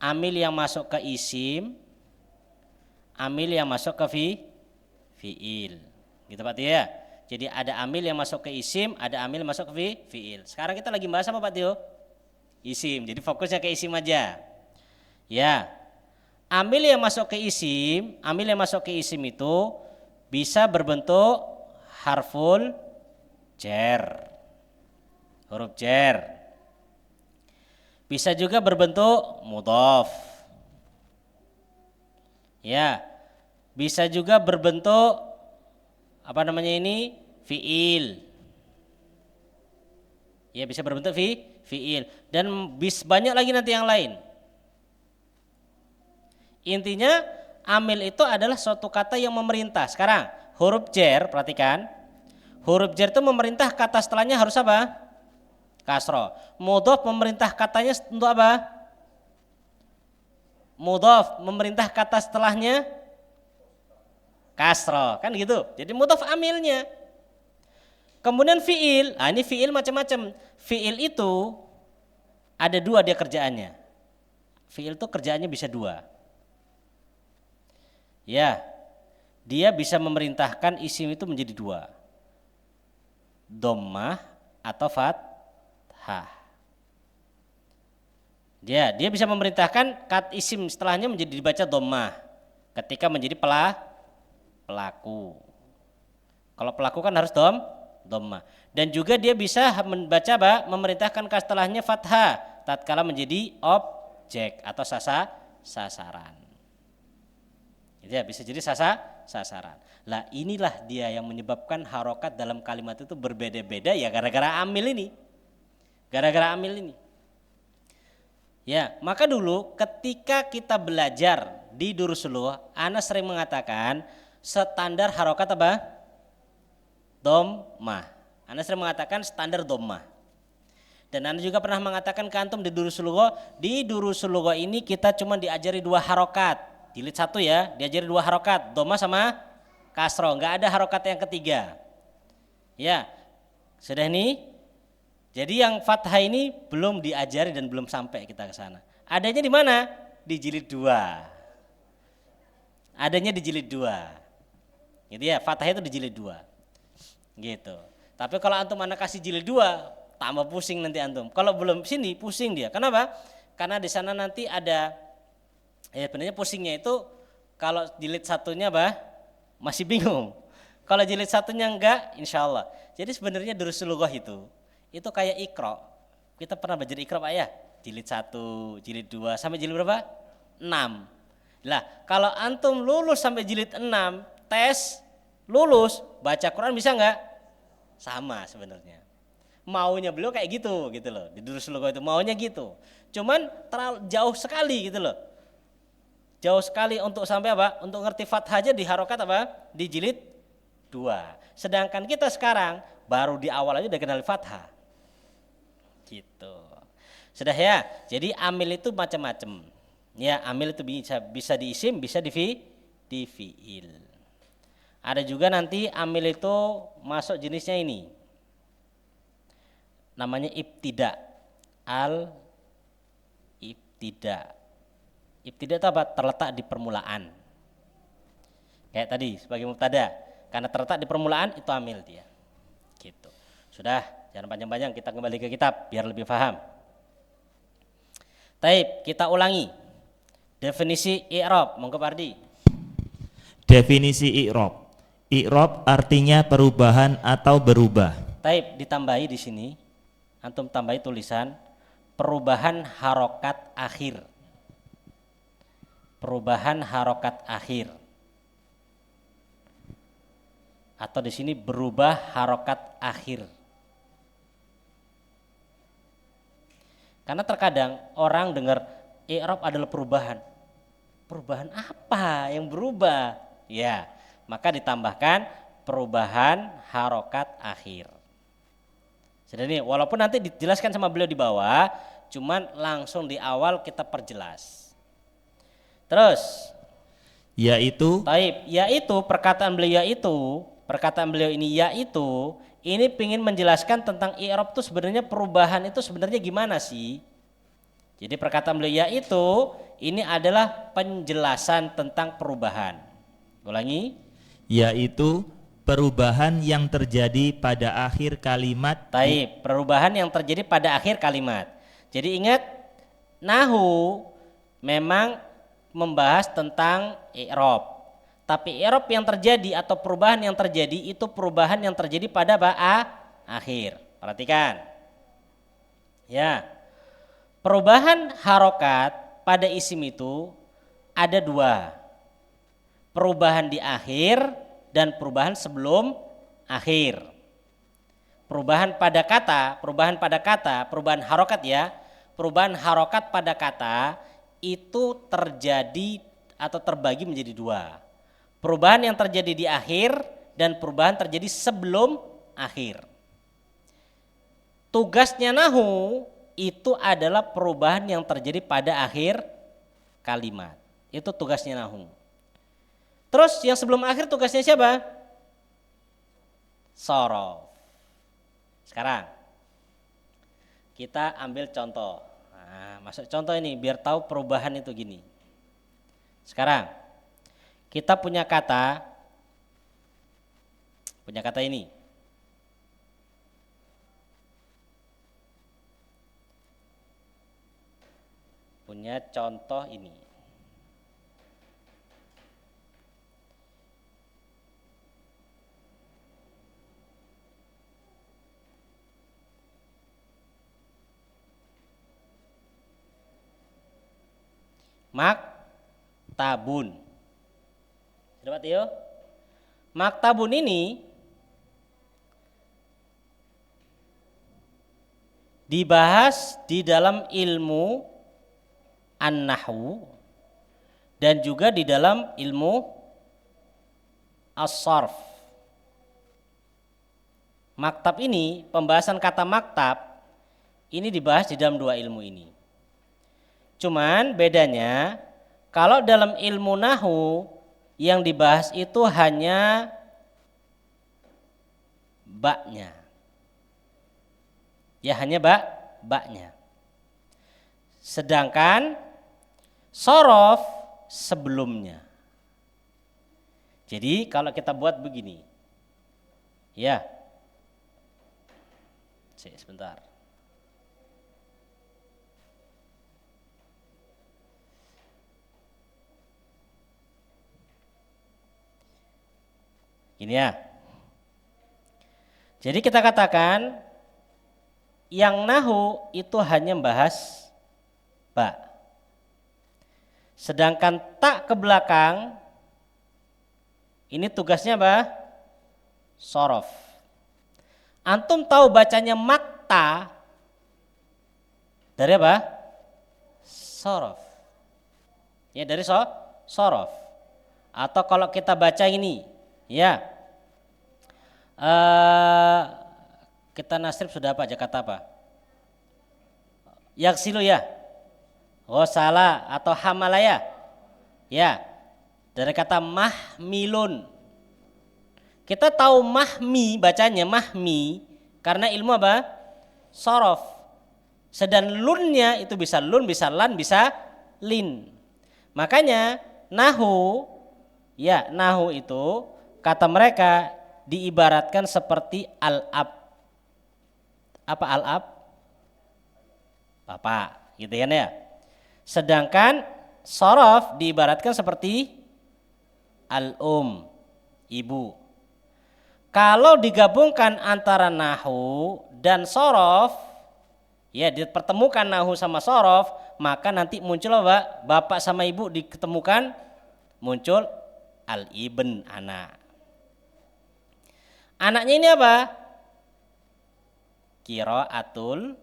Amil yang masuk ke isim, amil yang masuk ke fi'il. Gitu Pak Tio ya. Jadi ada amil yang masuk ke isim, ada amil yang masuk ke fi'il. Sekarang kita lagi bahas apa Pak Tio? Isim. Jadi fokusnya ke isim aja. Ya. Amil yang masuk ke isim itu bisa berbentuk harful jar, huruf jar. Bisa juga berbentuk mudhaf. Ya. Bisa juga berbentuk fiil. Ya, bisa berbentuk fiil dan banyak lagi nanti yang lain. Intinya amil itu adalah suatu kata yang memerintah. Sekarang huruf jar, perhatikan. Huruf jar itu memerintah kata setelahnya harus apa? Kasroh. Mudhaf memerintah katanya untuk apa? Mudhaf memerintah kata setelahnya kasroh, kan gitu. Jadi mudhaf amilnya. Kemudian fiil, ini fiil macam-macam. Fiil itu ada dua dia kerjaannya. Fiil itu kerjaannya bisa dua. Ya, dia bisa memerintahkan isim itu menjadi dua. Dhammah atau fathah. Dia bisa memerintahkan isim setelahnya menjadi dibaca dhammah ketika menjadi pelaku. Kalau pelaku kan harus dhammah. Dan juga dia bisa memerintahkan setelahnya fathah tatkala menjadi objek atau sasaran. Ya, bisa jadi sasaran. Lah inilah dia yang menyebabkan harokat dalam kalimat itu berbeda-beda ya gara-gara amil ini. Ya, maka dulu ketika kita belajar di Durusulullah, ana sering mengatakan standar harokat apa? Dhammah. Ana sering mengatakan standar dhammah. Dan ana juga pernah mengatakan ke antum di Durusulullah ini kita cuma diajari dua harokat. Jilid 1 ya, diajari dua harokat, dhammah sama kasroh, nggak ada harokat yang ketiga. Ya, sudah nih. Jadi yang fathah ini belum diajari dan belum sampai kita ke sana. Adanya di mana? Di jilid 2. Adanya di jilid 2. Gitu ya, fathah itu di jilid 2. Gitu. Tapi kalau antum anak kasih jilid 2, tambah pusing nanti antum. Kalau belum sini pusing dia. Kenapa? Karena di sana nanti ada sebenarnya pusingnya itu kalau jilid satunya masih bingung. Kalau jilid satunya enggak, insya Allah. Jadi sebenarnya Durusul Lughah itu kayak Iqra. Kita pernah belajar Iqra Pak ya? Jilid 1, jilid 2 sampai jilid berapa? 6. Lah, kalau antum lulus sampai jilid 6, tes lulus, baca Quran bisa enggak? Sama sebenarnya. Maunya beliau kayak gitu loh. Di Durusul Lughah itu maunya gitu. Cuman terlalu jauh sekali gitu loh. Jauh sekali untuk sampai Untuk ngerti fathah aja di harokat di jilid 2. Sedangkan kita sekarang baru di awal aja udah kenal fathah. Gitu. Sudah ya. Jadi amil itu macam-macam. Ya, amil itu bisa di isim, bisa di fiil. Ada juga nanti amil itu masuk jenisnya ini. Namanya ibtida. Ibtida. Ibtida itu apa? Terletak di permulaan. Kayak tadi sebagai mubtada. Karena terletak di permulaan itu amil dia. Gitu. Sudah, jangan panjang-panjang, kita kembali ke kitab biar lebih paham. Taib, kita ulangi. Definisi i'rab, monggo Pak Ardi. Definisi i'rab. I'rab artinya perubahan atau berubah. Taib, ditambahi di sini. Antum tambahi tulisan perubahan harokat akhir. Perubahan harokat akhir. Atau di sini berubah harokat akhir. Karena terkadang orang dengar i'rab adalah perubahan. Perubahan apa yang berubah? Ya, maka ditambahkan perubahan harokat akhir. Jadi ini walaupun nanti dijelaskan sama beliau di bawah, cuman langsung di awal kita perjelas. Terus Yaitu perkataan beliau ini ini pingin menjelaskan tentang i'rab itu sebenarnya perubahan itu sebenarnya gimana sih? Jadi perkataan beliau ini adalah penjelasan tentang perubahan. Ulangi. Yaitu perubahan yang terjadi pada akhir kalimat. Taib, perubahan yang terjadi pada akhir kalimat. Jadi ingat, nahu memang membahas tentang i'rab. Tapi i'rab yang terjadi atau perubahan yang terjadi itu perubahan yang terjadi pada akhir. Perhatikan. Ya. Perubahan harokat pada isim itu ada 2. Perubahan di akhir dan perubahan sebelum akhir. Perubahan harokat ya. Perubahan harokat pada kata itu terjadi atau terbagi menjadi 2. Perubahan yang terjadi di akhir dan perubahan terjadi sebelum akhir. Tugasnya nahu itu adalah perubahan yang terjadi pada akhir kalimat. Itu tugasnya nahu. Terus yang sebelum akhir tugasnya siapa? Shorof. Sekarang kita ambil contoh. Nah, masuk contoh ini biar tahu perubahan itu gini. Sekarang kita punya kata ini. Punya contoh ini. Maktabun. Dapat yuk? Maktabun ini dibahas di dalam ilmu an-nahwu dan juga di dalam ilmu as-sarf. Maktab ini, pembahasan kata maktab ini dibahas di dalam 2 ilmu ini. Cuman bedanya kalau dalam ilmu nahwu yang dibahas itu hanya baknya. Ya hanya baknya. Sedangkan sorof sebelumnya. Jadi kalau kita buat begini. Ya, Sebentar. Gini ya. Jadi kita katakan yang nahu itu hanya membahas ba. Sedangkan tak ke belakang ini tugasnya apa? Sorof. Antum tahu bacanya makta dari apa? Sorof. Ya dari sorof. Atau kalau kita baca ini, ya kita nasrib sudah apa? Jakarta apa? Yaksilu ya. Ghosala atau hamalaya. Ya. Dari kata mahmilun. Kita tahu mahmi bacanya mahmi karena ilmu apa? Sorof. Sedang lunnya itu bisa lun, bisa lan, bisa lin. Makanya nahu, ya nahu itu kata mereka diibaratkan seperti al-ab. Apa al-ab? Bapak, gitu kan ya. Sedangkan sorof diibaratkan seperti al-um, ibu. Kalau digabungkan antara nahu dan sorof, ya dipertemukan nahu sama sorof, maka nanti muncul apa? Bapak sama ibu diketemukan, muncul al-ibn, anak. Anaknya ini apa? Qiraatul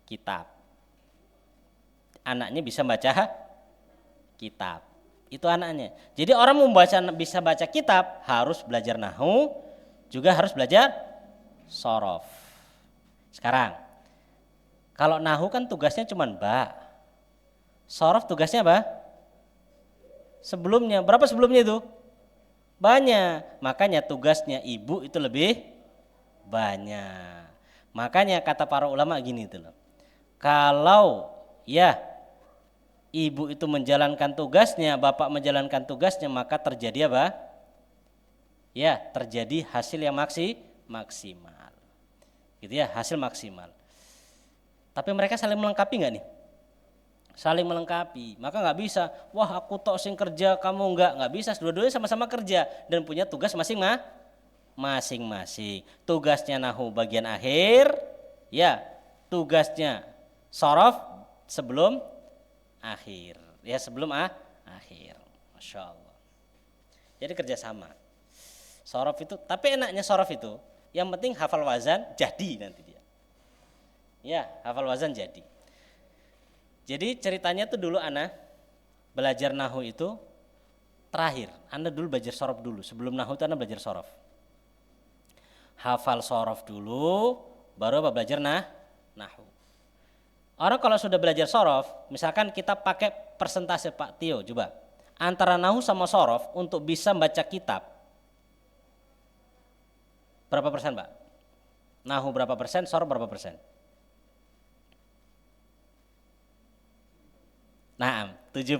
kitab. Anaknya bisa baca kitab. Itu anaknya. Jadi orang bisa baca kitab harus belajar nahu, juga harus belajar sorof. Sekarang, kalau nahu kan tugasnya cuma ba. Sorof tugasnya apa? Sebelumnya, berapa sebelumnya itu? Banyak. Makanya tugasnya ibu itu lebih banyak. Makanya kata para ulama gini itu loh. Kalau ya ibu itu menjalankan tugasnya, bapak menjalankan tugasnya, maka terjadi apa? Ya, terjadi hasil yang maksimal. Gitu ya, hasil maksimal. Tapi mereka saling melengkapi nggak nih? Saling melengkapi. Maka nggak bisa, wah aku tok sing kerja, kamu nggak bisa. Dua-duanya sama-sama kerja dan punya tugas masing-masing. Tugasnya nahu bagian akhir, ya tugasnya sorof sebelum akhir. Ya sebelum akhir. Masya Allah. Jadi kerjasama. Sorof itu, tapi enaknya sorof itu, yang penting hafal wazan jadi nanti dia. Ya hafal wazan jadi. Jadi ceritanya tuh dulu Ana belajar nahu itu terakhir. Anda dulu belajar sorof dulu. Sebelum nahu itu Anda belajar sorof. Hafal sorof dulu, baru belajar nahu. Orang kalau sudah belajar sorof, misalkan kita pakai persentase Pak Tio, coba. Antara nahu sama sorof untuk bisa baca kitab, berapa persen Pak? Nahu berapa persen, sorof berapa persen? Nah, 70.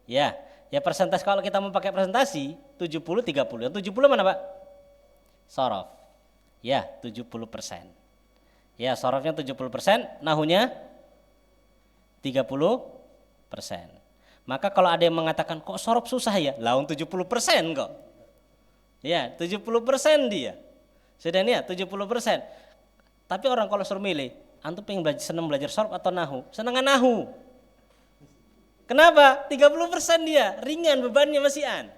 Ya persentase kalau kita mau pakai presentasi 70-30. Yang 70 mana Pak? Sorof. Ya, 70%. Ya, sorofnya 70%, nahunya 30%. Maka kalau ada yang mengatakan kok sorof susah ya? Laun 70% kok. Ya, 70% dia. Sudah nih ya, 70%. Tapi orang kalau suruh milih, antum pengen senang belajar sorof atau nahu? Senangan nahu. Kenapa? 30% dia, ringan bebannya masih an.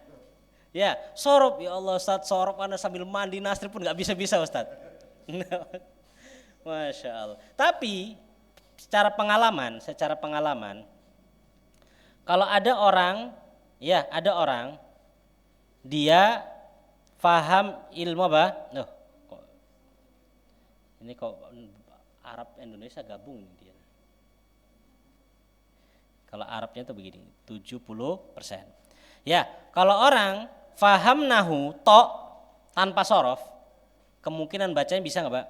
Ya, sorof, ya Allah Ustaz, sorof Anda sambil mandi nasri pun gak bisa-bisa Ustaz. Masya Allah. Tapi secara pengalaman, kalau ada orang dia paham ilmu apa? Ini kok Arab Indonesia gabung dia. Kalau Arabnya itu begini, 70%. Ya, kalau orang faham nahu tok tanpa sorof, kemungkinan bacanya bisa nggak Pak?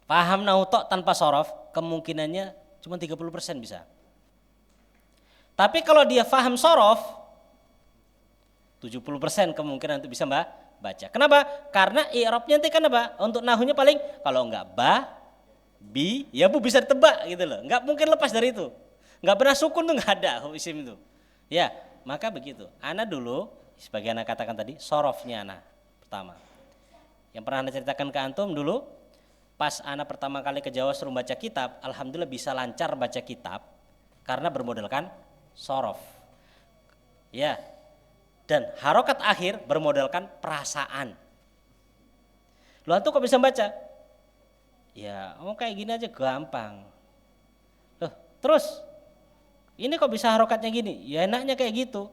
Paham nahu tok tanpa sorof, kemungkinannya cuma 30% bisa. Tapi kalau dia faham sorof, 70% kemungkinan itu bisa baca. Kenapa? Karena i'rabnya nanti kan apa? Untuk nahunya paling kalau enggak ba, bi, ya bu bisa ditebak gitu loh. Enggak mungkin lepas dari itu. Enggak pernah sukun tuh enggak ada isim itu. Ya, maka begitu. Ana dulu sebagai anak katakan tadi sorofnya ana pertama. Yang pernah ana ceritakan ke antum dulu pas ana pertama kali ke Jawa suruh baca kitab, alhamdulillah bisa lancar baca kitab karena bermodalkan sorof. Ya. Dan harokat akhir bermodalkan perasaan. Lu antum kok bisa baca? Ya, kayak gini aja gampang. Loh, terus ini kok bisa harokatnya gini? Ya enaknya kayak gitu.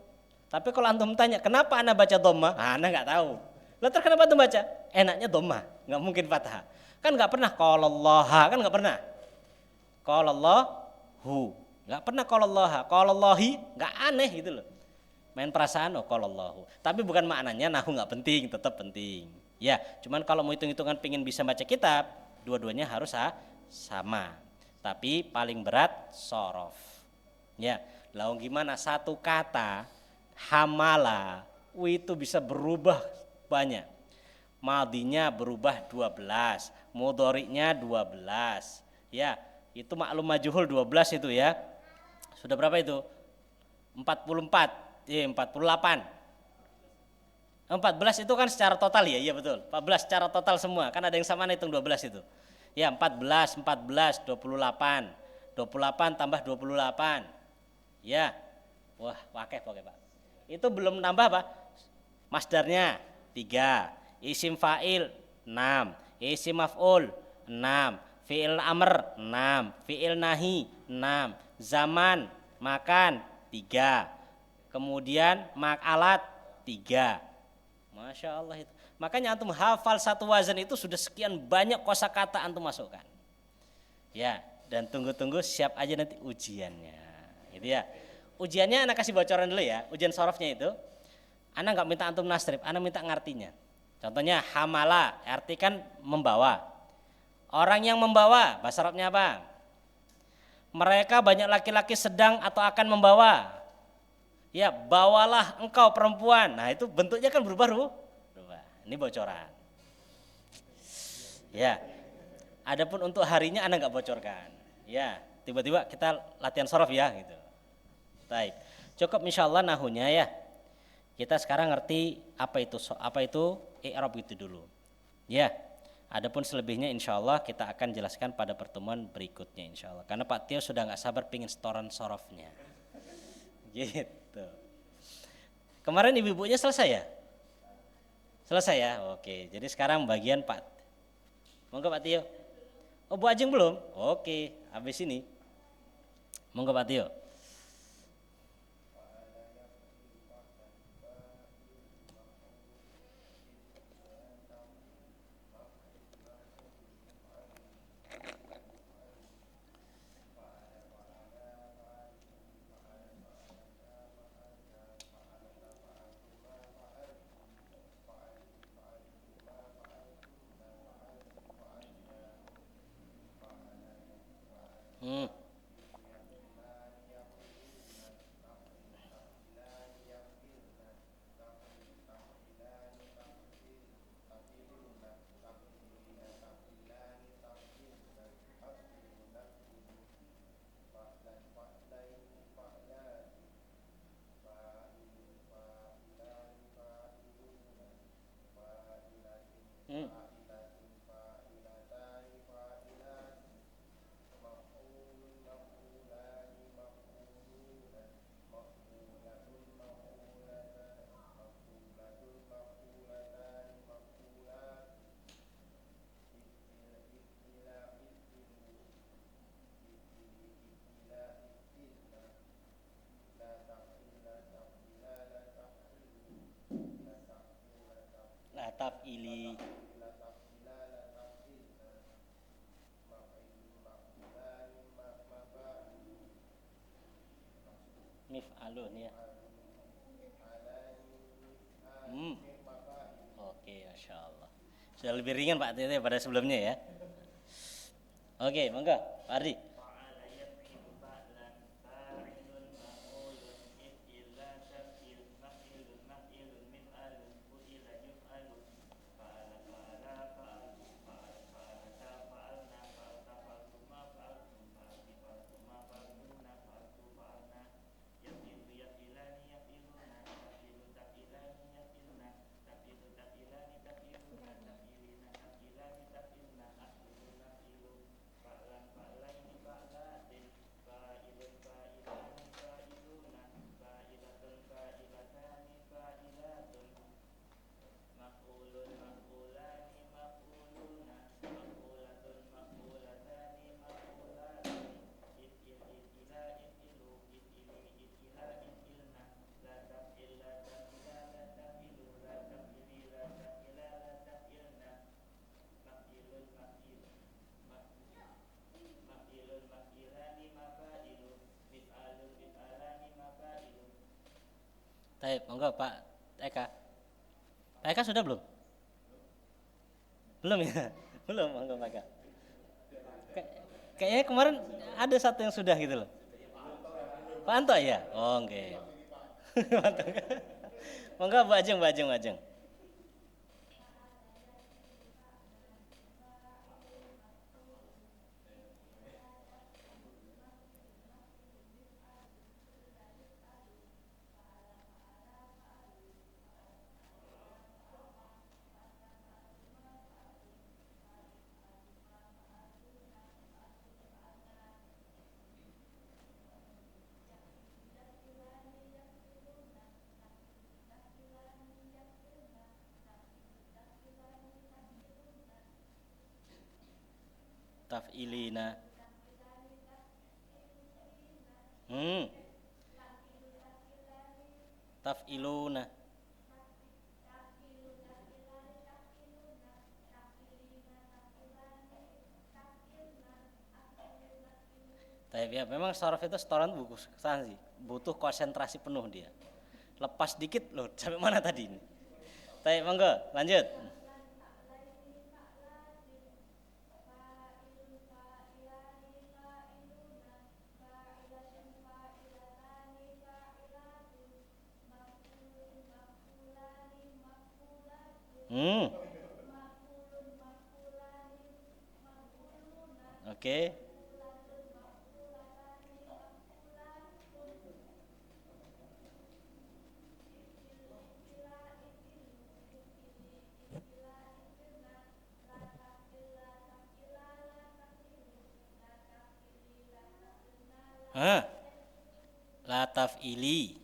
Tapi kalau antum tanya, kenapa ana baca dhamma? Ana nggak tahu. Lalu terus kenapa antum baca? Enaknya dhamma, nggak mungkin fathah. Kan nggak pernah qalallaha, kan nggak pernah. Qalallahu, nggak pernah qalallaha, qalallahi, nggak aneh gitu loh. Main perasaan qalallahu. Tapi bukan maknanya nahu nggak penting, tetap penting. Ya, cuman kalau mau hitung-hitungan pingin bisa baca kitab, dua-duanya harus sama. Tapi paling berat sorof. Ya, lalu gimana satu kata hamala itu bisa berubah banyak. Madinya berubah 12, mudhari'nya 12. Ya, itu maklum majhul 12 itu ya. Sudah berapa itu? 44. 48. 14 itu kan secara total ya, iya betul. 14 secara total semua, kan ada yang sama hitung 12 itu. Ya, 14, 28. 28 tambah 28. Ya. Wah, wakeh pokoknya, Pak. Itu belum nambah apa? Masdarnya 3, isim fa'il 6, isim maf'ul 6, fi'il amr 6, fi'il nahi 6, zaman makan 3. Kemudian alat 3. Masya Allah itu. Makanya antum hafal satu wazan itu sudah sekian banyak kosakata antum masukkan. Ya, dan tunggu-tunggu siap aja nanti ujiannya. Gitu ya. Ujiannya anak kasih bocoran dulu ya. Ujian sorofnya itu. Anak nggak minta antum nasrib, anak minta ngartinya. Contohnya hamala, artikan membawa. Orang yang membawa, bahasa Arabnya apa? Mereka banyak laki-laki sedang atau akan membawa. Ya, bawalah engkau perempuan. Nah, itu bentuknya kan berubah. Ini bocoran. Ya. Adapun untuk harinya Anda nggak bocorkan. Ya, tiba-tiba kita latihan sorof ya gitu. Baik. Cukup insyaallah nahunya ya. Kita sekarang ngerti apa itu i'rab itu dulu. Ya. Adapun selebihnya insyaallah kita akan jelaskan pada pertemuan berikutnya insyaallah. Karena Pak Tio sudah nggak sabar pingin setoran sorofnya. Gitu. Kemarin ibu-ibunya selesai ya? Selesai ya? Oke. Jadi sekarang bagian Pak. Monggo Pak Tio. Oh, Bu Ajeng belum? Oke, habis ini. Monggo Pak Tio. Hmm. Hmm. La taf'ili. Mif'alun ya. Oke, Masya Allah. Sudah lebih ringan Pak Tio pada sebelumnya ya. Oke, monggo Pak Ardi. Baik, monggo Pak Eka. Pak Eka sudah belum? Belum ya? Belum, monggo Pak Eka. Kayaknya kemarin ada satu yang sudah gitu loh. Pak Anto ya? Oh, oke. Mantap. Monggo Bu Ajeng, Bu Ajeng, Bu Ajeng. Taf'ilina. Hmm. Taf'iluna. Tapi ya memang sorof itu setoran buku sih, butuh konsentrasi penuh dia. Lepas dikit loh, sampai mana tadi ini? Tapi monggo, lanjut. Hmm. Oke. Hah? La taf'ili.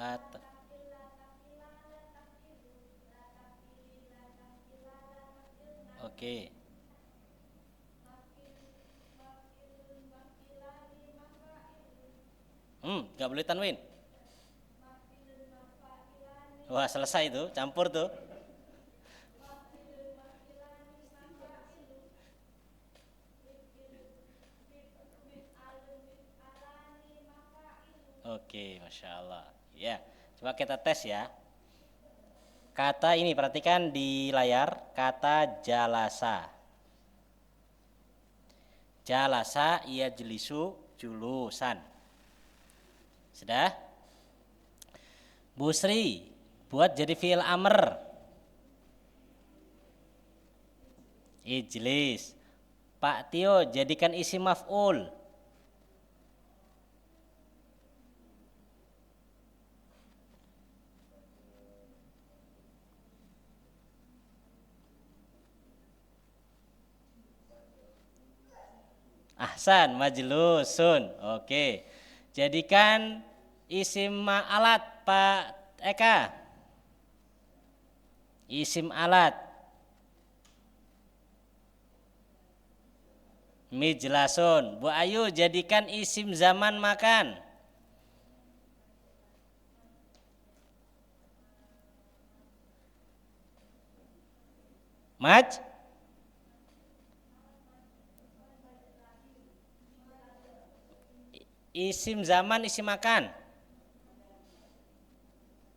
La ta- Oke. Gak boleh tanwin. Wah, selesai tuh, campur tuh. Oke, Masya Allah. Ya, coba kita tes ya. Kata ini, perhatikan di layar, kata jalasa. Jalasa ia jelisu julusan. Sudah? Bu Sri, buat jadi fi'il amr. Ijlis. Pak Tio, jadikan isi maf'ul. Ahsan, majlusun. Oke. Jadikan isim alat Pak Eka. Isim alat. Mijlasun. Bu Ayu, jadikan isim zaman makan. Maj. Isim zaman, isim makan.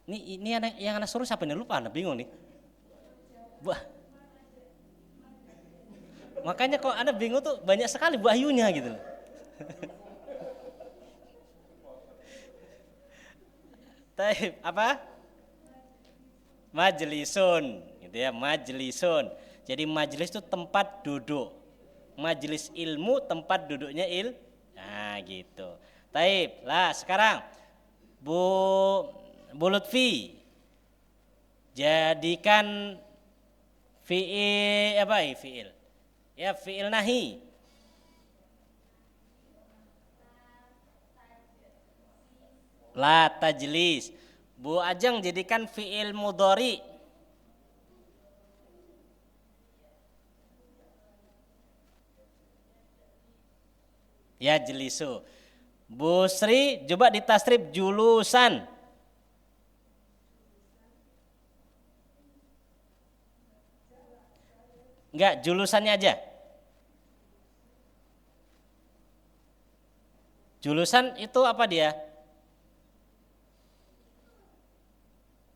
Ini yang anak suruh siapa nih? Lupa, anak bingung nih. Wah. Makanya kok anak bingung tuh banyak sekali Bu Ayunya gitu. Taib, apa? Majlisun, gitu ya, majlisun. Jadi majelis itu tempat duduk. Majelis ilmu tempat duduknya Nah, gitu. Taib. Lah, sekarang Bu Lutfi jadikan fi'il apa ya fi'il? Ya, fi'il nahi. La tajlis. Bu Ajeng jadikan fi'il mudhari. Ya jelisu. Bu Sri coba ditasrif julusan. Enggak, julusannya aja. Julusan itu apa dia?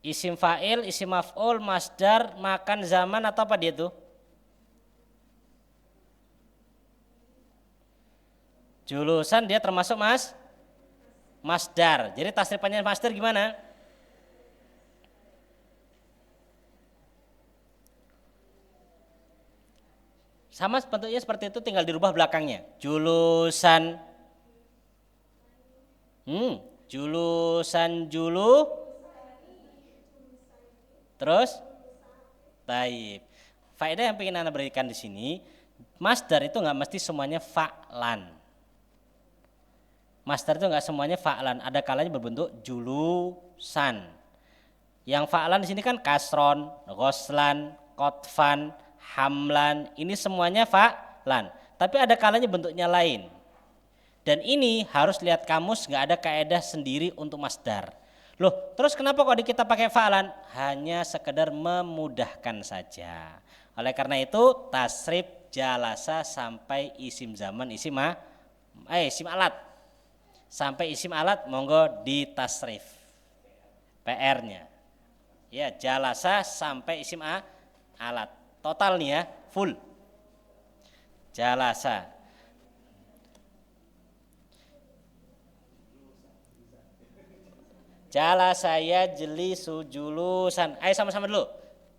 Isim fa'il, isim maf'ul, masdar, makan, zaman, atau apa dia tuh? Julusan dia termasuk masdar. Jadi tasrifannya masdar gimana? Sama bentuknya seperti itu, tinggal dirubah belakangnya. Julusan. Julusan terus taib. Faedah yang ingin Anda berikan di sini, masdar itu nggak mesti semuanya fa'lan. Masdar itu nggak semuanya fa'lan, ada kalanya berbentuk julusan. Yang fa'lan di sini kan kasron, ghoslan, qotfan, hamlan, ini semuanya fa'lan. Tapi ada kalanya bentuknya lain. Dan ini harus lihat kamus, nggak ada kaedah sendiri untuk masdar. Loh, terus kenapa kok di kita pakai fa'lan? Hanya sekedar memudahkan saja. Oleh karena itu tasrif jalasa sampai isim zaman, isim alat. Sampai isim alat monggo ditasrif. PR-nya. Ya, jalasa sampai isim alat. Total nih ya, full. Jalasa. Jalasa yajlisu julusan. Ayo sama-sama dulu.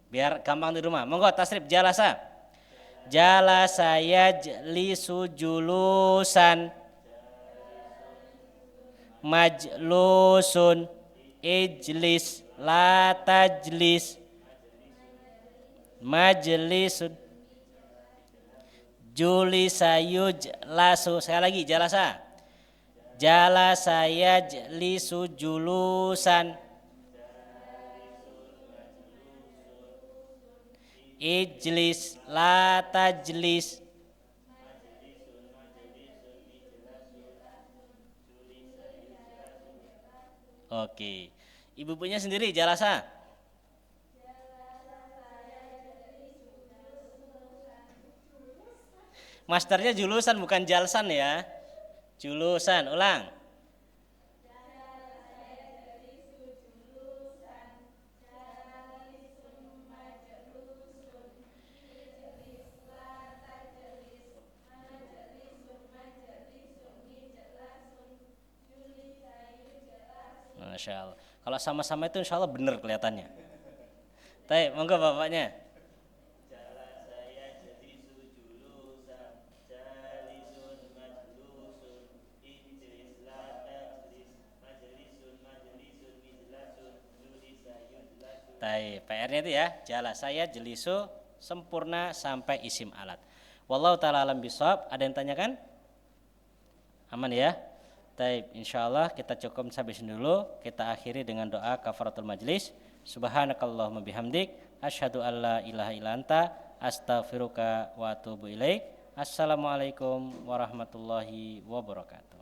Biar gampang di rumah. Monggo tasrif jalasa. Jalasa yajlisu julusan. Majlusun. Ijlis la tajlis. Majlisun. Julisa yujlasu. Sekali lagi jalasa. Jalasa yajlisu julusan. Ijlis la tajlis. Oke. Ibu-ibunya sendiri jalasa. Masternya julusan bukan jalsan ya. Julusan, ulang. Masya Allah. Kalau sama-sama itu insya Allah benar kelihatannya. Baik, monggo bapaknya. Baik, PR-nya itu ya, jala saya jelisu sempurna sampai isim alat. Wallahu ta'ala alam bisawab. Ada yang tanyakan? Aman ya? Baik, insyaallah kita cukup sampai sini dulu. Kita akhiri dengan doa kafaratul majlis. Subhanakallahumma bihamdik asyhadu alla ilaha illa anta astaghfiruka wa atubu ilaik. Assalamualaikum warahmatullahi wabarakatuh.